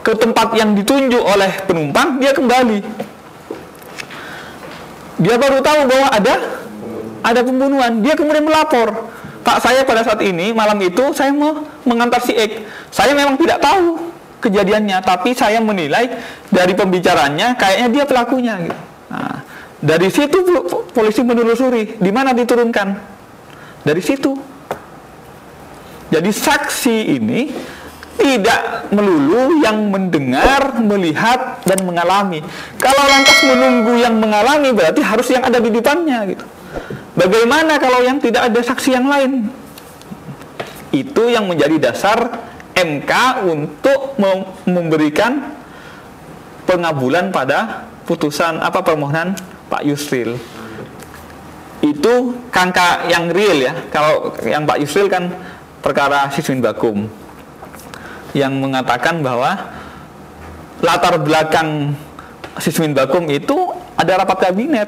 ke tempat yang ditunjuk oleh penumpang, dia kembali. Dia baru tahu bahwa ada pembunuhan. Dia kemudian melapor, Pak, saya pada saat ini malam itu saya mau mengantar si X. Saya memang tidak tahu kejadiannya, tapi saya menilai dari pembicaranya kayaknya dia pelakunya. Gitu. Nah, dari situ polisi menelusuri di mana diturunkan. Dari situ. Jadi saksi ini tidak melulu yang mendengar, melihat, dan mengalami. Kalau lantas menunggu yang mengalami, berarti harus yang ada di depannya gitu. Bagaimana kalau yang tidak ada saksi yang lain? Itu yang menjadi dasar MK untuk memberikan pengabulan pada putusan permohonan Pak Yusril. Itu angka yang real ya. Kalau yang Pak Yusril kan perkara Siswin Bakum yang mengatakan bahwa latar belakang Siswin Bakum itu ada rapat kabinet,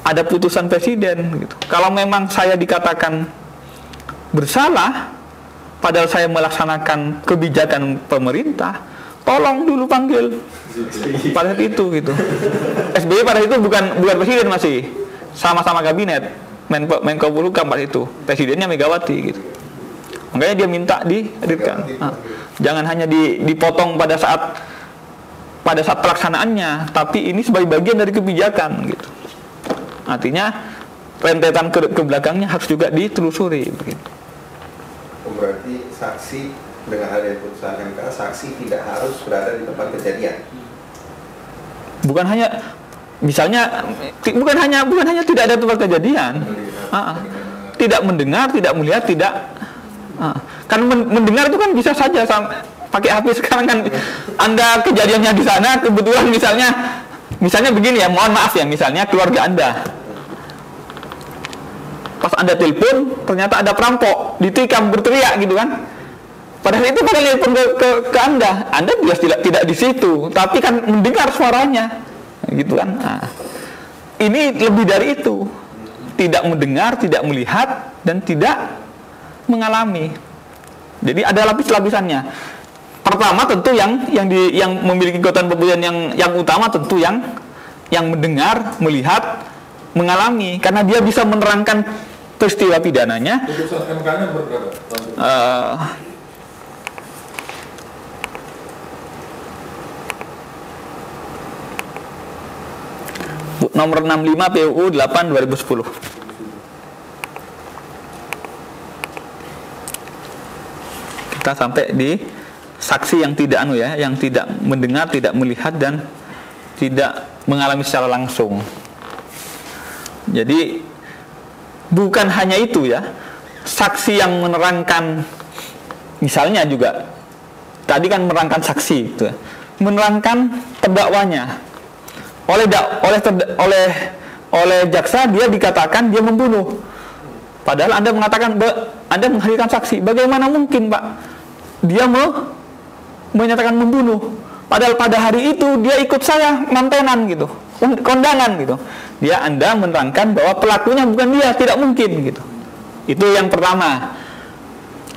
ada putusan presiden gitu. Kalau memang saya dikatakan bersalah padahal saya melaksanakan kebijakan pemerintah, tolong dulu panggil pada saat itu gitu. SBY pada itu bukan presiden, masih sama-sama kabinet, Menko Polhukam pada itu, presidennya Megawati gitu. Makanya dia minta dihadirkan. Jangan hanya dipotong pada saat pelaksanaannya, tapi ini sebagai bagian dari kebijakan gitu. Artinya rentetan ke belakangnya harus juga ditelusuri begitu. Berarti saksi dengan adanya putusan MK, saksi tidak harus berada di tempat kejadian. Bukan hanya tidak ada tempat kejadian. Tidak mendengar, tidak melihat, tidak kan mendengar itu kan bisa saja pakai HP sekarang kan. Anda kejadiannya di sana, kebetulan misalnya begini ya, mohon maaf ya, misalnya keluarga Anda pas Anda telepon ternyata ada perampok ditikam berteriak gitu kan. Padahal itu pada telepon ke Anda jelas tidak di situ, tapi kan mendengar suaranya gitu kan. Nah, ini lebih dari itu, tidak mendengar, tidak melihat, dan tidak mengalami. Jadi ada lapis-lapisannya. Pertama tentu yang memiliki kekuatan pembuktian yang utama tentu yang mendengar, melihat, mengalami, karena dia bisa menerangkan peristiwa pidananya. Putusan MK-nya berapa? Nomor 65 PUU 8 2010. Kita sampai di saksi yang tidak yang tidak mendengar, tidak melihat, dan tidak mengalami secara langsung. Jadi bukan hanya itu ya, saksi yang menerangkan, misalnya juga tadi kan menerangkan saksi gitu, menerangkan terdakwanya. Oleh jaksa dia dikatakan dia membunuh, padahal Anda mengatakan Anda menghadirkan saksi. Bagaimana mungkin Pak dia menyatakan membunuh, padahal pada hari itu dia ikut saya mantenan gitu, kondangan gitu. Anda menerangkan bahwa pelakunya bukan dia, tidak mungkin gitu. Itu yang pertama.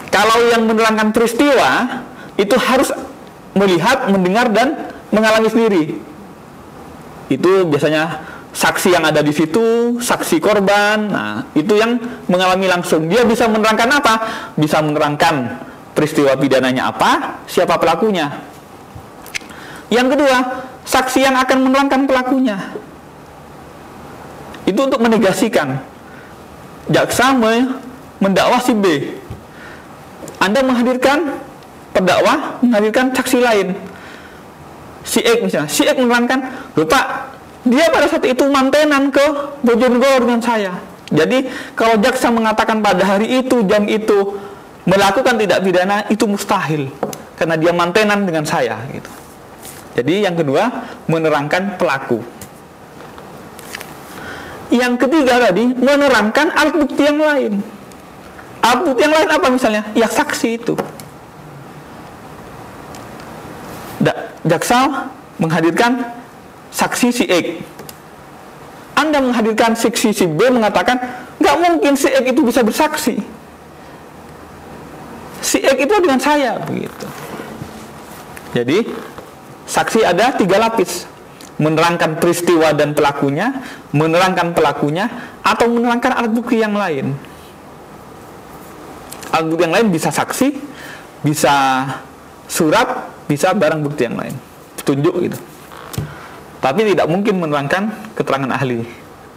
Kalau yang menerangkan peristiwa itu harus melihat, mendengar, dan mengalami sendiri. Itu biasanya saksi yang ada di situ, saksi korban. Nah, itu yang mengalami langsung. Dia bisa menerangkan apa? Bisa menerangkan peristiwa pidananya apa, siapa pelakunya. Yang kedua, saksi yang akan menerangkan pelakunya. Itu untuk menegasikan. Jaksa mendakwa si B. Anda menghadirkan terdakwa, menghadirkan saksi lain. Si X misalnya, si X menerangkan, "Loh Pak, dia pada saat itu mantenan ke Bojonegoro dengan saya." Jadi kalau jaksa mengatakan pada hari itu, jam itu melakukan tindak pidana, itu mustahil karena dia mantenan dengan saya gitu. Jadi yang kedua, menerangkan pelaku. Yang ketiga tadi, menerangkan alat bukti yang lain. Alat bukti yang lain apa misalnya? Ya saksi itu. Jaksa menghadirkan saksi si X. Anda menghadirkan saksi si B mengatakan, nggak mungkin si X itu bisa bersaksi. Si X itu dengan saya, begitu. Jadi, saksi ada 3 lapis. Menerangkan peristiwa dan pelakunya, menerangkan pelakunya, atau menerangkan alat bukti yang lain. Alat bukti yang lain bisa saksi, bisa surat, bisa barang bukti yang lain, petunjuk gitu. Tapi tidak mungkin menerangkan keterangan ahli.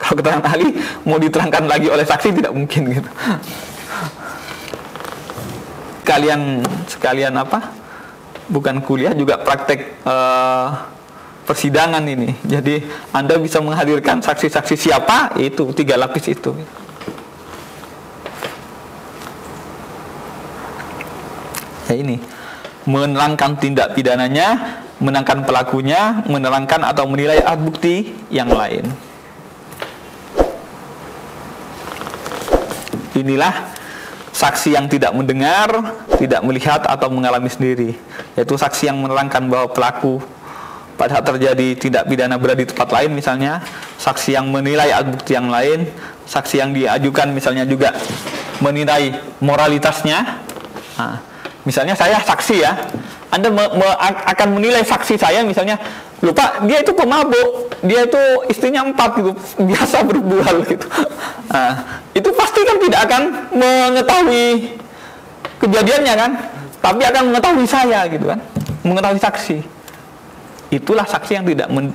Kalau keterangan ahli mau diterangkan lagi oleh saksi tidak mungkin gitu. Sekalian apa? Bukan kuliah juga praktek persidangan ini. Jadi Anda bisa menghadirkan saksi-saksi siapa? Itu 3 lapis itu. Ya ini, menerangkan tindak pidananya, menerangkan pelakunya, menerangkan atau menilai alat bukti yang lain. Inilah saksi yang tidak mendengar, tidak melihat atau mengalami sendiri, yaitu saksi yang menerangkan bahwa pelaku pada saat terjadi tindak pidana berada di tempat lain misalnya, saksi yang menilai alat bukti yang lain, saksi yang diajukan misalnya juga menilai moralitasnya. Nah, misalnya saya saksi ya, Anda akan menilai saksi saya misalnya, lupa dia itu pemabuk, dia itu istrinya 4 gitu, biasa berbual gitu. Nah, itu pasti kan tidak akan mengetahui kejadiannya kan, tapi akan mengetahui saya gitu kan, mengetahui saksi. Itulah saksi yang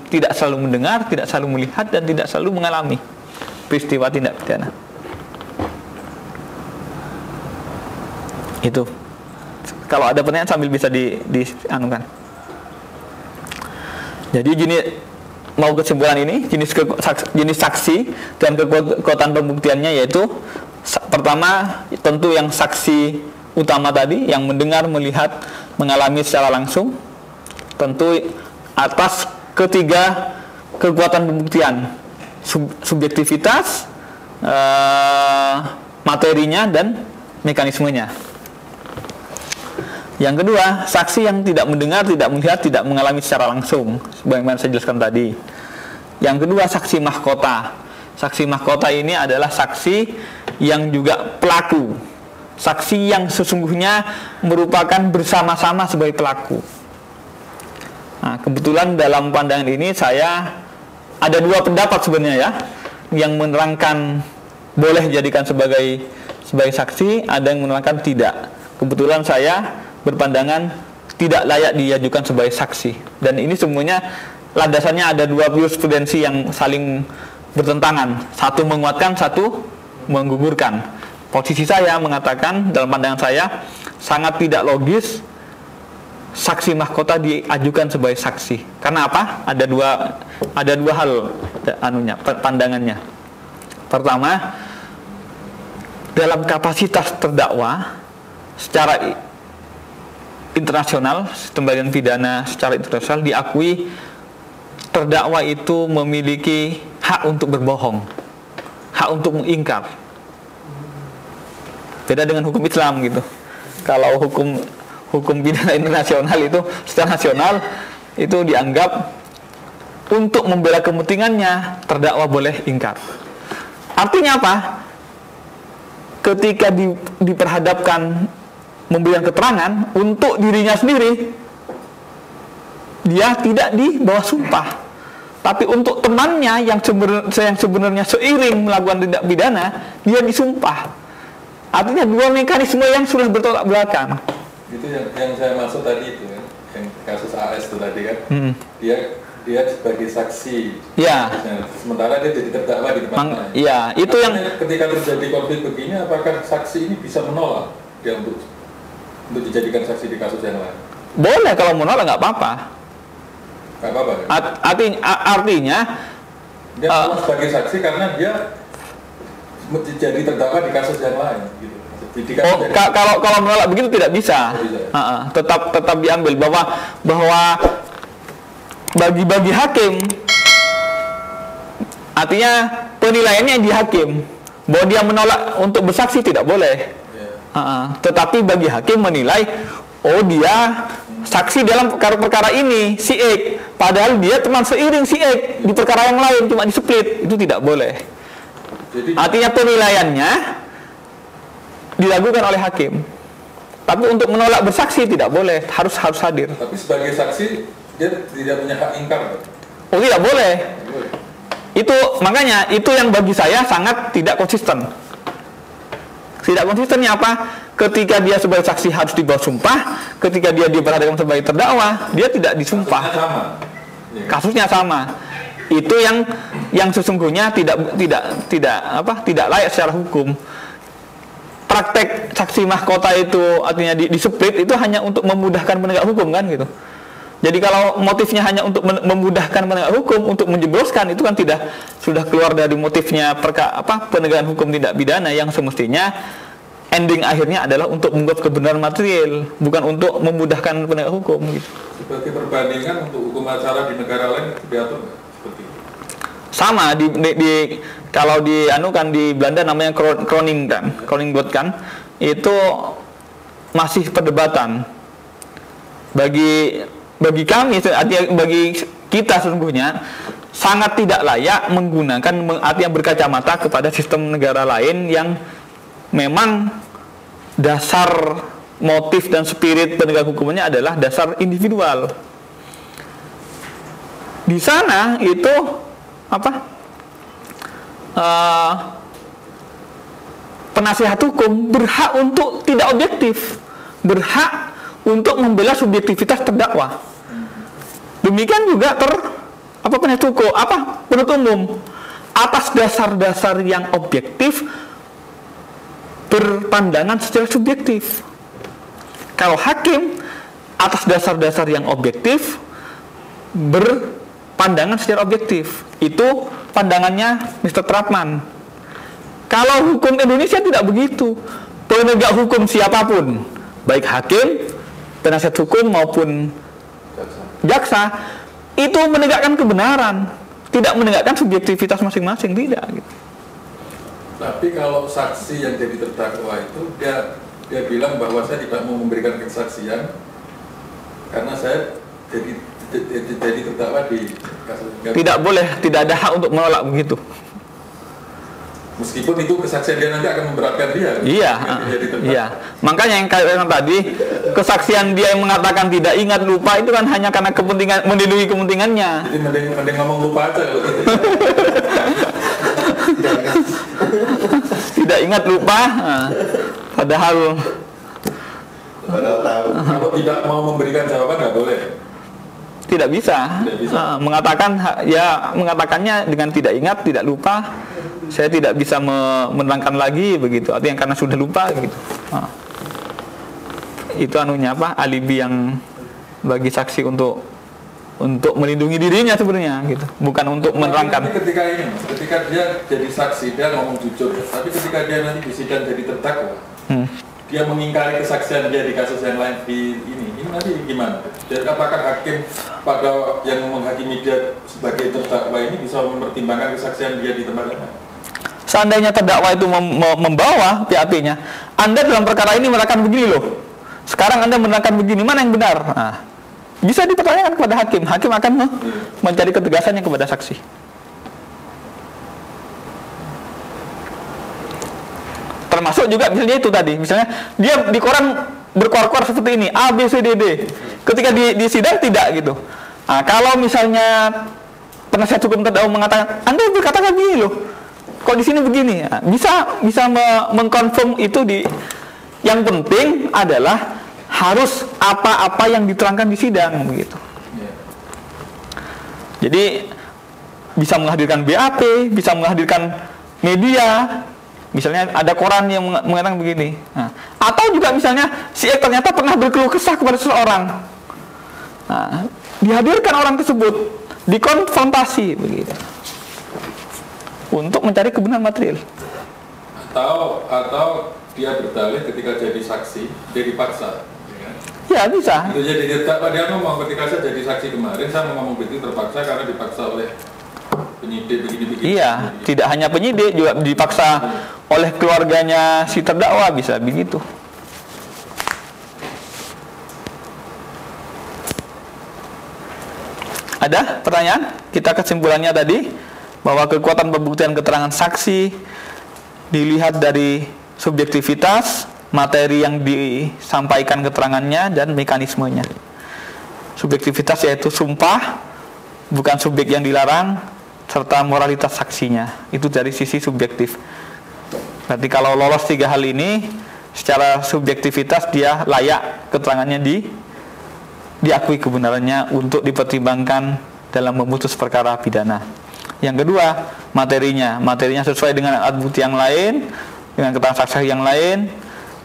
tidak selalu mendengar, tidak selalu melihat, dan tidak selalu mengalami peristiwa tindak pidana. Itu. Kalau ada pertanyaan sambil bisa dianukan. Jadi mau kesimpulan ini, jenis saksi dan kekuatan pembuktiannya yaitu pertama tentu yang saksi utama tadi, yang mendengar, melihat, mengalami secara langsung, tentu atas ketiga kekuatan pembuktian, subjektivitas, materinya, dan mekanismenya. Yang kedua, saksi yang tidak mendengar, tidak melihat, tidak mengalami secara langsung, sebagaimana saya jelaskan tadi. Yang kedua, saksi mahkota. Saksi mahkota ini adalah saksi yang juga pelaku, saksi yang sesungguhnya merupakan bersama-sama sebagai pelaku. Nah, kebetulan dalam pandangan ini saya ada 2 pendapat sebenarnya ya, yang menerangkan boleh dijadikan sebagai saksi, ada yang menerangkan tidak. Kebetulan saya berpandangan tidak layak diajukan sebagai saksi, dan ini semuanya landasannya ada 2 jurisprudensi yang saling bertentangan, satu menguatkan, satu menggugurkan. Posisi saya mengatakan, dalam pandangan saya sangat tidak logis saksi mahkota diajukan sebagai saksi. Karena apa? Ada dua hal pandangannya. Pertama, dalam kapasitas terdakwa secara internasional, sistem peradilan pidana secara internasional diakui terdakwa itu memiliki hak untuk berbohong, hak untuk mengingkar. Beda dengan hukum Islam gitu. Kalau hukum pidana internasional itu secara nasional itu dianggap untuk membela kepentingannya terdakwa boleh ingkar. Artinya apa? Ketika diperhadapkan memberikan keterangan untuk dirinya sendiri, dia tidak di bawah sumpah, tapi untuk temannya yang sebenarnya seiring melakukan tindak pidana, dia disumpah. Artinya 2 mekanisme yang sudah bertolak belakang. Itu yang saya maksud tadi itu kan, yang kasus AS itu tadi kan, dia sebagai saksi. Ya. Sementara dia jadi terdakwa di depannya. Iya, itu yang ketika terjadi konflik begini, apakah saksi ini bisa menolak dia untuk untuk dijadikan saksi di kasus yang lain? Boleh, kalau menolak nggak apa-apa. Nggak apa-apa ya? Artinya dia menolak sebagai saksi karena dia jadi terdakwa di kasus yang lain gitu. Kalau menolak begitu tidak bisa. Tetap diambil bahwa bagi hakim, artinya penilaiannya di hakim bahwa dia menolak untuk bersaksi tidak boleh. Tetapi bagi hakim menilai, oh dia saksi dalam perkara ini si X, padahal dia teman seiring si X di perkara yang lain, cuma di-split, itu tidak boleh. Jadi, artinya penilaiannya dilakukan oleh hakim. Tapi untuk menolak bersaksi tidak boleh, harus hadir. Tapi sebagai saksi dia tidak punya hak ingkar. Oh, tidak boleh. Tidak boleh. Itu makanya itu yang bagi saya sangat tidak konsisten. Tidak konsistennya apa? Ketika dia sebagai saksi harus dibawa sumpah, ketika dia diperhadapkan sebagai terdakwa, dia tidak disumpah. Kasusnya sama. Itu yang sesungguhnya tidak layak secara hukum. Praktek saksi mahkota itu artinya di-split itu hanya untuk memudahkan penegak hukum kan gitu. Jadi kalau motifnya hanya untuk memudahkan penegak hukum, untuk menjebloskan, itu kan sudah keluar dari motifnya penegakan hukum tindak pidana yang semestinya ending akhirnya adalah untuk membuat kebenaran material, bukan untuk memudahkan penegak hukum gitu. Seperti perbandingan untuk hukum acara di negara lain diatur seperti itu. Sama kalau di Belanda namanya Kroningbot kan, itu masih perdebatan. Bagi kami, bagi kita sesungguhnya sangat tidak layak menggunakan artinya berkacamata kepada sistem negara lain yang memang dasar motif dan spirit penegak hukumnya adalah dasar individual. Di sana itu penasihat hukum berhak untuk tidak objektif, berhak untuk membela subjektivitas terdakwa. Demikian juga penasihat hukum, penuntut umum atas dasar-dasar yang objektif berpandangan secara subjektif. Kalau hakim atas dasar-dasar yang objektif berpandangan secara objektif. Itu pandangannya Mr. Trapman. Kalau hukum Indonesia tidak begitu. Penegak hukum siapapun, baik hakim, penasihat hukum maupun jaksa, itu menegakkan kebenaran, tidak menegakkan subjektivitas masing-masing, tidak gitu. Tapi kalau saksi yang jadi terdakwa itu dia bilang bahwa saya tidak mau memberikan kesaksian karena saya jadi terdakwa di kasus. Tidak boleh, tidak ada hak untuk menolak begitu. Meskipun itu kesaksian dia nanti akan memberatkan dia. Iya. Makanya yang tadi kesaksian dia yang mengatakan tidak ingat lupa itu kan hanya karena kepentingan melindungi kepentingannya. Jadi mending ngomong lupa aja kalau gitu. Tidak ingat lupa, padahal tahu. Kalau tidak mau memberikan jawaban nggak boleh. Tidak bisa. Mengatakannya dengan tidak ingat, tidak lupa. Saya tidak bisa menerangkan lagi begitu. Artinya karena sudah lupa gitu. Itu alibi yang bagi saksi untuk melindungi dirinya sebenarnya gitu, bukan untuk menerangkan. Tapi ketika dia jadi saksi dia ngomong jujur ya. Tapi ketika dia nanti di sidang jadi terdakwa, dia mengingkari kesaksian dia di kasus yang lain ini nanti gimana? Jadi apakah hakim pada yang menghakimi dia sebagai terdakwa ini bisa mempertimbangkan kesaksian dia di tempat lain? Seandainya terdakwa itu membawa PAP-nya, Anda dalam perkara ini menerangkan begini loh. Sekarang Anda menerangkan begini, mana yang benar? Bisa dipertanyakan kepada hakim. Hakim akan mencari ketegasannya kepada saksi. Termasuk juga misalnya itu tadi, misalnya dia di koran berkuar-kuar seperti ini, A, B, C, D, D. Ketika di sidang tidak gitu. Kalau misalnya penasihat hukum terdakwa mengatakan, Anda berkatakan begini loh, kok di sini begini? Bisa mengkonfirm itu yang penting adalah harus apa-apa yang diterangkan di sidang begitu. Jadi bisa menghadirkan BAP, bisa menghadirkan media, Misalnya ada koran yang mengatakan begini. Nah, atau juga misalnya si X ternyata pernah berkeluh kesah kepada seseorang. Nah, dihadirkan orang tersebut, dikonfrontasi begitu, untuk mencari kebenaran material. Atau dia berdalih ketika jadi saksi, dia dipaksa. Ya bisa. Itu jadi dia ngomong ketika saya jadi saksi kemarin, saya mau ngomong begitu terpaksa karena dipaksa oleh penyidik begini-begini. Iya, tidak hanya penyidik, juga dipaksa oleh keluarganya si terdakwa, bisa begitu. Ada pertanyaan? Kita kesimpulannya tadi bahwa kekuatan pembuktian keterangan saksi dilihat dari subjektivitas, materi yang disampaikan keterangannya, dan mekanismenya. Subjektivitas yaitu sumpah, bukan subjek yang dilarang, serta moralitas saksinya. Itu dari sisi subjektif. Berarti kalau lolos 3 hal ini, secara subjektivitas dia layak keterangannya diakui kebenarannya untuk dipertimbangkan dalam memutus perkara pidana. Yang kedua, materinya sesuai dengan alat bukti yang lain, dengan keterangan saksi yang lain,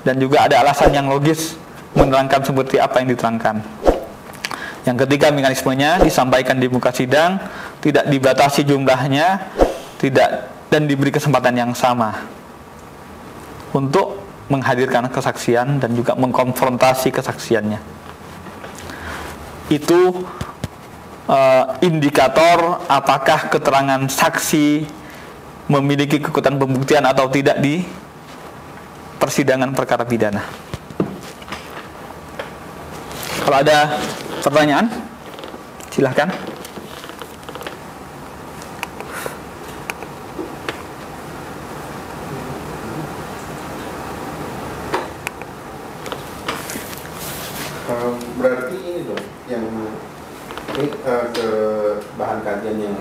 dan juga ada alasan yang logis menerangkan seperti apa yang diterangkan. Yang ketiga, mekanismenya disampaikan di muka sidang, tidak dibatasi jumlahnya, dan diberi kesempatan yang sama untuk menghadirkan kesaksian dan juga mengkonfrontasi kesaksiannya. Itu indikator apakah keterangan saksi memiliki kekuatan pembuktian atau tidak di persidangan perkara pidana. Kalau ada pertanyaan, silahkan. Berarti ini dong, yang ini ke bahan kajian yang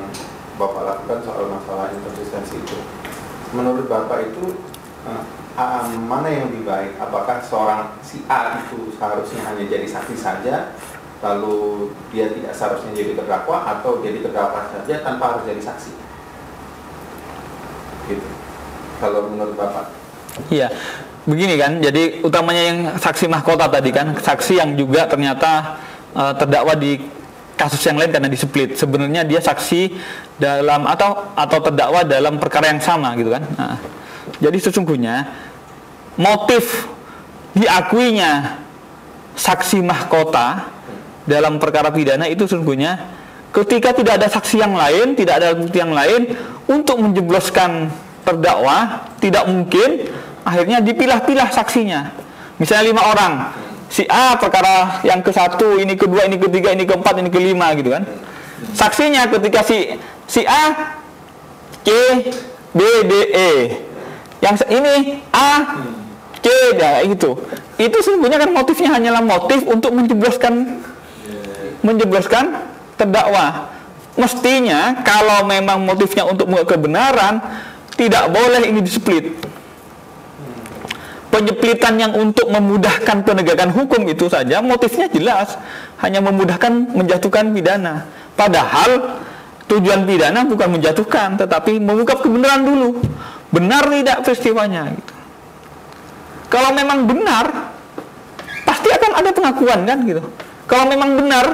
Bapak lakukan soal masalah inkonsistensi itu. Menurut Bapak itu mana yang lebih baik? Apakah seorang si A itu seharusnya hanya jadi saksi saja, lalu dia tidak seharusnya jadi terdakwa, atau jadi terdakwa saja tanpa harus jadi saksi? Gitu. Kalau menurut Bapak? Iya, begini kan. Jadi utamanya yang saksi mahkota tadi kan, saksi yang juga ternyata terdakwa di kasus yang lain karena di-split. Sebenarnya dia saksi dalam atau terdakwa dalam perkara yang sama gitu kan. Nah, jadi sesungguhnya motif diakuinya saksi mahkota dalam perkara pidana itu sesungguhnya ketika tidak ada saksi yang lain, tidak ada bukti yang lain untuk menjebloskan terdakwa, tidak mungkin akhirnya dipilah-pilah saksinya. Misalnya 5 orang, si A perkara yang ke-1, ini ke-2, ini ke-3, ini ke-4, ini ke-5 gitu kan. Saksinya ketika si A, C, B, D, E. Yang ini A, C, ya gitu. Itu sebenarnya kan motifnya hanyalah motif untuk menjebloskan terdakwa. Mestinya kalau memang motifnya untuk kebenaran, tidak boleh ini di-split. Penyeplitan yang untuk memudahkan penegakan hukum itu saja motifnya jelas, hanya memudahkan menjatuhkan pidana. Padahal tujuan pidana bukan menjatuhkan, tetapi mengungkap kebenaran dulu. Benar tidak peristiwanya gitu. Kalau memang benar, pasti akan ada pengakuan kan gitu. Kalau memang benar,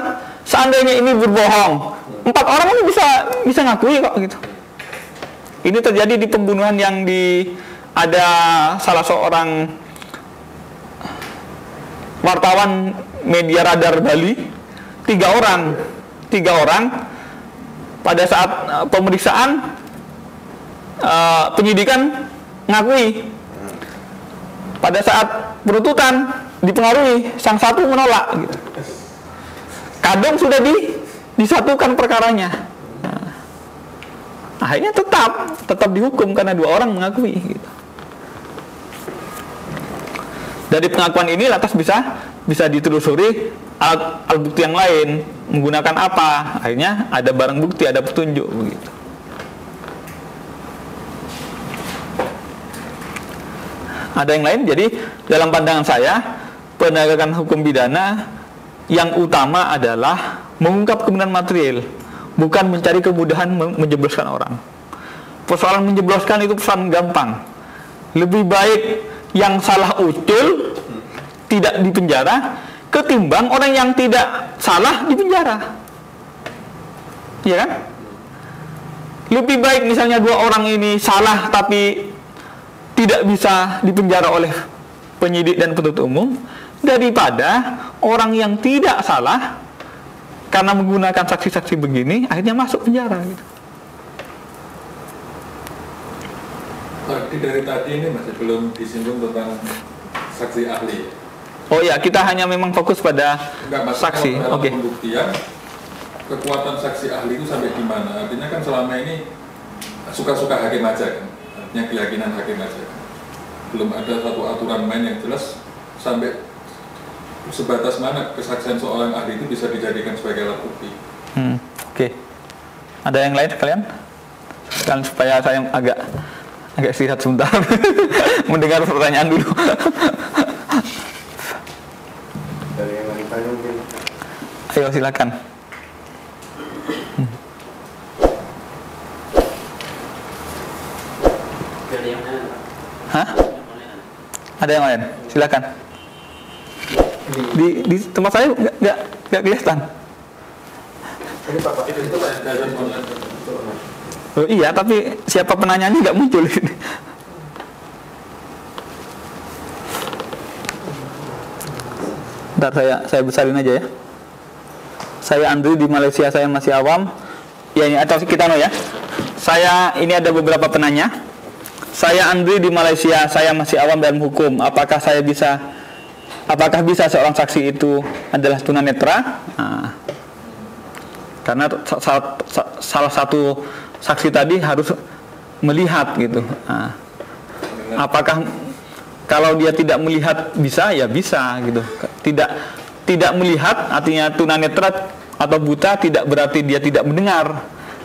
seandainya ini berbohong, 4 orang ini bisa ngakui kok gitu. Ini terjadi di pembunuhan yang ada salah seorang wartawan media Radar Bali, 3 orang pada saat pemeriksaan penyidikan ngakui, pada saat penuntutan dipengaruhi, sang satu menolak gitu. Kadang sudah disatukan perkaranya. Akhirnya tetap dihukum karena 2 orang mengakui gitu. Dari pengakuan ini lantas bisa ditelusuri alat bukti yang lain menggunakan apa, akhirnya ada barang bukti, ada petunjuk begitu. Ada yang lain. Jadi dalam pandangan saya, penegakan hukum pidana yang utama adalah mengungkap kebenaran material, bukan mencari kemudahan menjebloskan orang. Persoalan menjebloskan itu persoalan gampang. Lebih baik yang salah ucul tidak dipenjara ketimbang orang yang tidak salah dipenjara. Iya kan? Lebih baik misalnya dua orang ini salah tapi tidak bisa dipenjara oleh penyidik dan penuntut umum daripada orang yang tidak salah karena menggunakan saksi-saksi begini akhirnya masuk penjara gitu. Dari tadi ini masih belum disinggung tentang saksi ahli. Oh ya, kita hanya memang fokus pada saksi. Oke. Pembuktian kekuatan saksi ahli itu sampai di mana? Artinya kan selama ini suka-suka hakim aja kan, artinya keyakinan hakim aja kan. Belum ada satu aturan main yang jelas sampai sebatas mana kesaksian seorang ahli itu bisa dijadikan sebagai alat bukti. Oke. Ada yang lain sekalian? Dan supaya saya agak istirahat sebentar mendengar pertanyaan dulu. Dari yang lain tanya mungkin. Ayo silakan. Hah? Ada yang lain? Silakan. Di tempat saya nggak kelihatan. Ini Pak, itu Pak. Oh, iya, tapi siapa penanyanya nggak muncul. Ntar saya besarin aja ya. Saya Andri di Malaysia, saya masih awam. Ya ini atau kita ya. Saya ini ada beberapa penanya. Saya Andri di Malaysia, saya masih awam dalam hukum. Apakah bisa seorang saksi itu adalah tunanetra? Nah, karena salah satu saksi tadi harus melihat gitu. Nah, apakah kalau dia tidak melihat bisa? Ya bisa gitu. Tidak melihat artinya tunanetra atau buta tidak berarti dia tidak mendengar.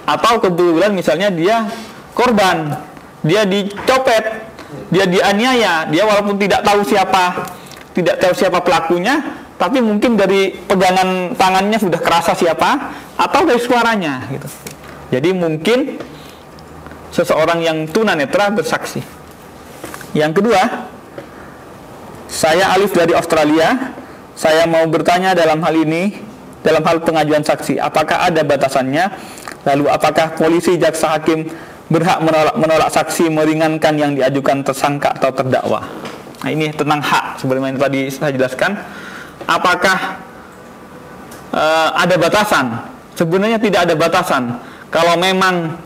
Atau kebetulan misalnya dia korban, dia dicopet, dia dianiaya, dia walaupun tidak tahu siapa pelakunya, tapi mungkin dari pegangan tangannya sudah kerasa siapa, atau dari suaranya gitu. Jadi mungkin seseorang yang tunanetra bersaksi. Yang kedua, saya Alif dari Australia. Saya mau bertanya dalam hal pengajuan saksi, apakah ada batasannya? Lalu apakah polisi, jaksa, hakim berhak menolak saksi meringankan yang diajukan tersangka atau terdakwa? Nah, ini tentang hak sebagaimana tadi saya jelaskan. Apakah ada batasan? Sebenarnya tidak ada batasan. Kalau memang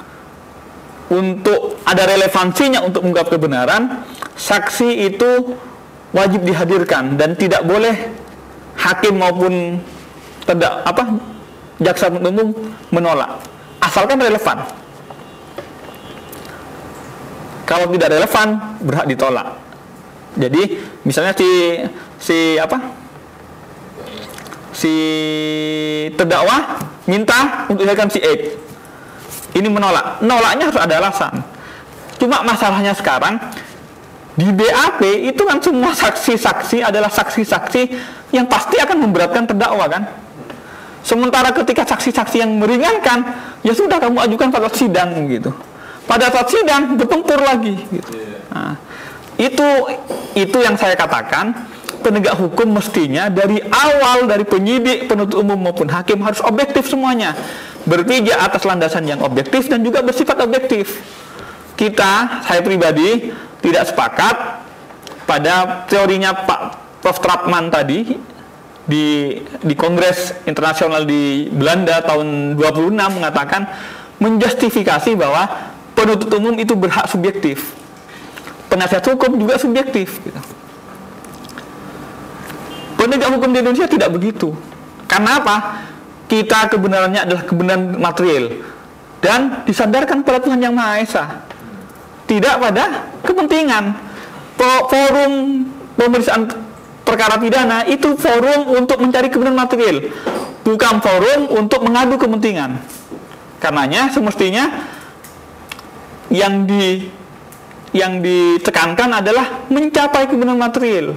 untuk ada relevansinya untuk mengungkap kebenaran, saksi itu wajib dihadirkan dan tidak boleh hakim maupun jaksa penuntut umum menolak, asalkan relevan. Kalau tidak relevan, berhak ditolak. Jadi misalnya si terdakwa minta untuk dihadirkan si A, ini menolak. Nolaknya harus ada alasan. Cuma masalahnya sekarang di BAP itu kan semua saksi-saksi adalah saksi-saksi yang pasti akan memberatkan terdakwa kan. Sementara ketika saksi-saksi yang meringankan, ya sudah kamu ajukan pada sidang gitu. Pada saat sidang bertempur lagi gitu. Nah, itu yang saya katakan, penegak hukum mestinya dari awal, dari penyidik, penuntut umum maupun hakim harus objektif semuanya, berpijak atas landasan yang objektif dan juga bersifat objektif. Saya pribadi tidak sepakat pada teorinya Pak Prof. Trapman tadi di Kongres Internasional di Belanda tahun 26 mengatakan, menjustifikasi bahwa penuntut umum itu berhak subjektif, penasihat hukum juga subjektif gitu. Penegak hukum di Indonesia tidak begitu. Karena apa? Kita kebenarannya adalah kebenaran material dan disandarkan pada Tuhan Yang Maha Esa, tidak pada kepentingan. Forum pemeriksaan perkara pidana itu forum untuk mencari kebenaran material, bukan forum untuk mengadu kepentingan. Karenanya semestinya yang ditekankan adalah mencapai kebenaran material.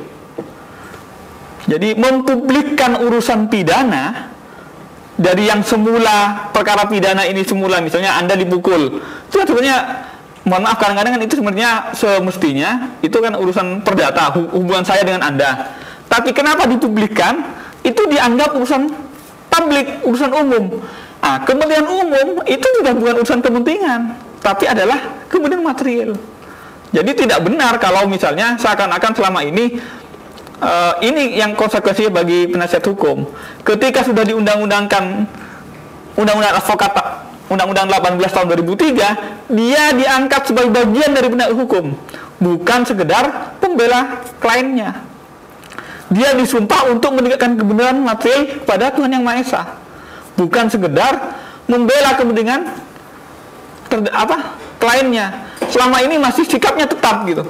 Jadi mempublikkan urusan pidana dari yang semula perkara pidana ini semula misalnya Anda dipukul, itu sebenarnya mohon maaf, kadang-kadang kan itu sebenarnya semestinya itu kan urusan perdata, hubungan saya dengan Anda. Tapi kenapa dipublikkan? Itu dianggap urusan publik, urusan umum. Nah, kepentingan umum itu tidak bukan urusan kepentingan, tapi adalah kepentingan material. Jadi tidak benar kalau misalnya seakan-akan selama ini yang konsekuensi bagi penasihat hukum. Ketika sudah diundang-undangkan Undang-Undang Advokat, Undang-Undang 18 tahun 2003, dia diangkat sebagai bagian dari penasihat hukum, bukan sekedar pembela kliennya. Dia disumpah untuk menegakkan kebenaran material kepada Tuhan Yang Maha Esa, bukan sekedar membela kepentingan kliennya. Selama ini masih sikapnya tetap gitu.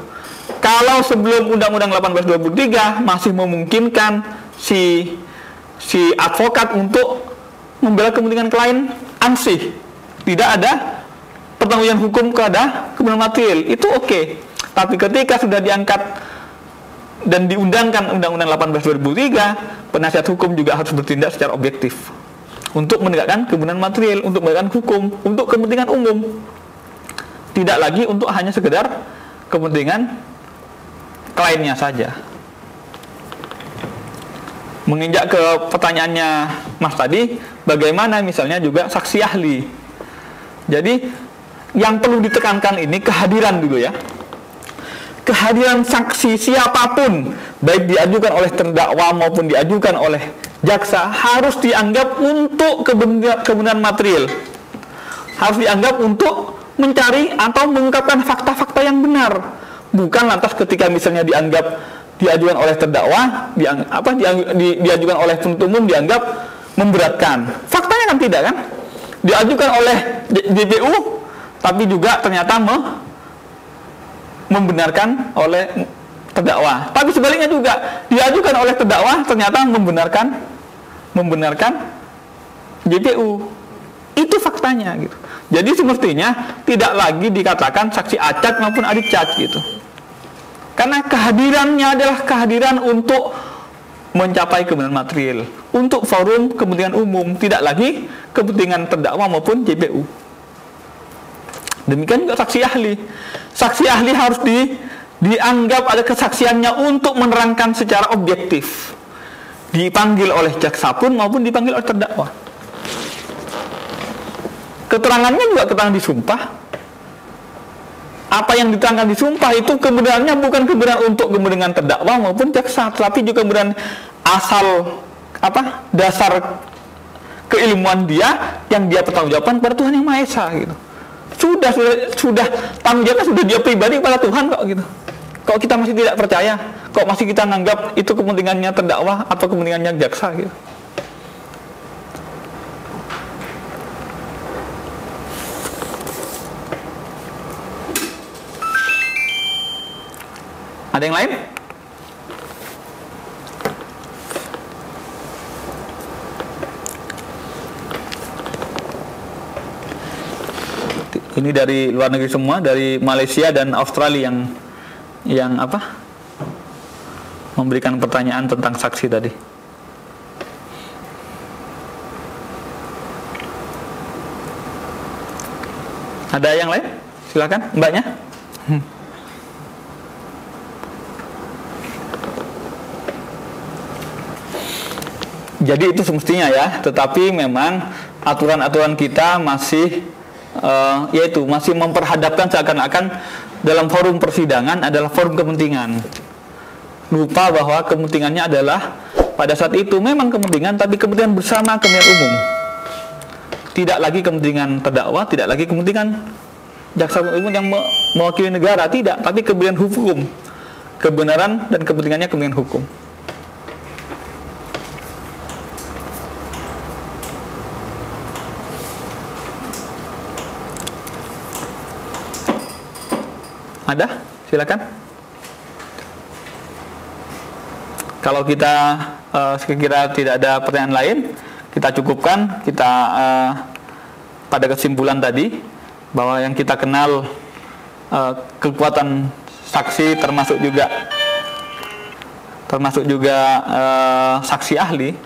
Kalau sebelum Undang-Undang 18 2003 masih memungkinkan si advokat untuk membela kepentingan klien ansih, tidak ada pertanggungjawaban hukum kepada kebenaran material, itu oke. Tapi ketika sudah diangkat dan diundangkan Undang-Undang 18 2003, penasihat hukum juga harus bertindak secara objektif untuk menegakkan kebenaran material, untuk menegakkan hukum, untuk kepentingan umum, tidak lagi untuk hanya sekedar kepentingan kliennya saja. Menginjak ke pertanyaannya Mas tadi, bagaimana misalnya juga saksi ahli. Jadi yang perlu ditekankan ini kehadiran dulu ya. Kehadiran saksi siapapun, baik diajukan oleh terdakwa maupun diajukan oleh jaksa, harus dianggap untuk kebenaran material. Harus dianggap untuk mencari atau mengungkapkan fakta-fakta yang benar. Bukan lantas ketika misalnya diajukan oleh terdakwa, diajukan oleh penuntut umum dianggap memberatkan. Faktanya kan tidak kan? Diajukan oleh JPU, tapi juga ternyata membenarkan oleh terdakwa. Tapi sebaliknya juga diajukan oleh terdakwa ternyata membenarkan JPU. Itu faktanya gitu. Jadi semestinya tidak lagi dikatakan saksi acak maupun adik cac gitu. Karena kehadirannya adalah kehadiran untuk mencapai kebenaran material, untuk forum kepentingan umum, tidak lagi kepentingan terdakwa maupun JPU. Demikian juga saksi ahli. Saksi ahli harus dianggap ada kesaksiannya untuk menerangkan secara objektif. Dipanggil oleh jaksa pun maupun dipanggil oleh terdakwa. Keterangannya juga keterangan disumpah. Apa yang diterangkan disumpah itu kebenarannya bukan kebenaran untuk kepentingan terdakwa maupun jaksa, tetapi juga kebenaran asal dasar keilmuan dia yang dia pertanggungjawabkan pada Tuhan Yang Maha Esa gitu. Sudah tanggung jawabnya sudah dia pribadi pada Tuhan kok gitu. Kok kita masih tidak percaya? Kok masih kita menganggap itu kepentingannya terdakwa atau kepentingannya jaksa gitu? Ada yang lain? Ini dari luar negeri semua, dari Malaysia dan Australia yang memberikan pertanyaan tentang saksi tadi. Ada yang lain? Silakan, mbaknya. Jadi itu semestinya ya, tetapi memang aturan-aturan kita masih masih memperhadapkan seakan-akan dalam forum persidangan adalah forum kepentingan. Lupa bahwa kepentingannya adalah pada saat itu memang kepentingan, tapi kepentingan bersama, kepentingan umum. Tidak lagi kepentingan terdakwa, tidak lagi kepentingan jaksa umum yang mewakili negara, tidak, tapi kepentingan hukum. Kebenaran dan kepentingannya kepentingan hukum. Ada? Silakan. Kalau kita sekiranya tidak ada pertanyaan lain, kita cukupkan. Kita pada kesimpulan tadi bahwa yang kita kenal kekuatan saksi termasuk juga saksi ahli,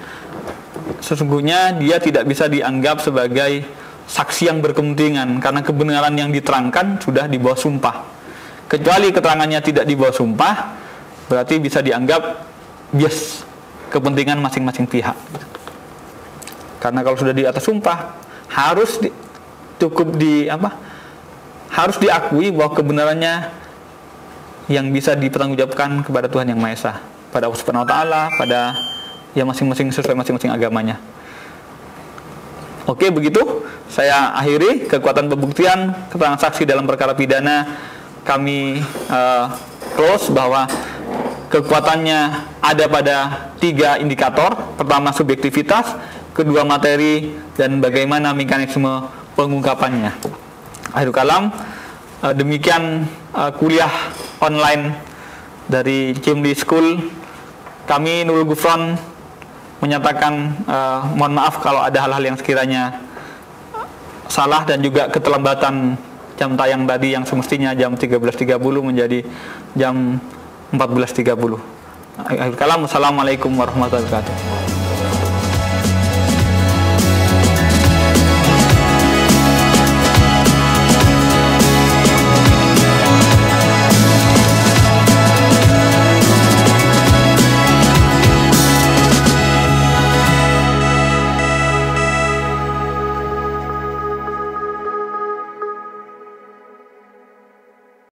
sesungguhnya dia tidak bisa dianggap sebagai saksi yang berkepentingan, karena kebenaran yang diterangkan sudah di bawah sumpah. Kecuali keterangannya tidak di bawah sumpah, berarti bisa dianggap bias kepentingan masing-masing pihak. Karena kalau sudah di atas sumpah, harus harus diakui bahwa kebenarannya yang bisa dipertanggungjawabkan kepada Tuhan Yang Maha Esa, pada Allah Subhanahu wa taala, pada yang masing-masing sesuai masing-masing agamanya. Oke, begitu saya akhiri kekuatan pembuktian keterangan saksi dalam perkara pidana. Kami close bahwa kekuatannya ada pada 3 indikator. Pertama, subjektivitas, kedua, materi, dan bagaimana mekanisme pengungkapannya. Akhirul kalam, demikian kuliah online dari Cimli School. Kami Nurul Gufron menyatakan mohon maaf kalau ada hal-hal yang sekiranya salah, dan juga keterlambatan jam tayang tadi yang semestinya jam 13.30 menjadi jam 14.30. Akhirul kalam, wassalamualaikum warahmatullahi wabarakatuh.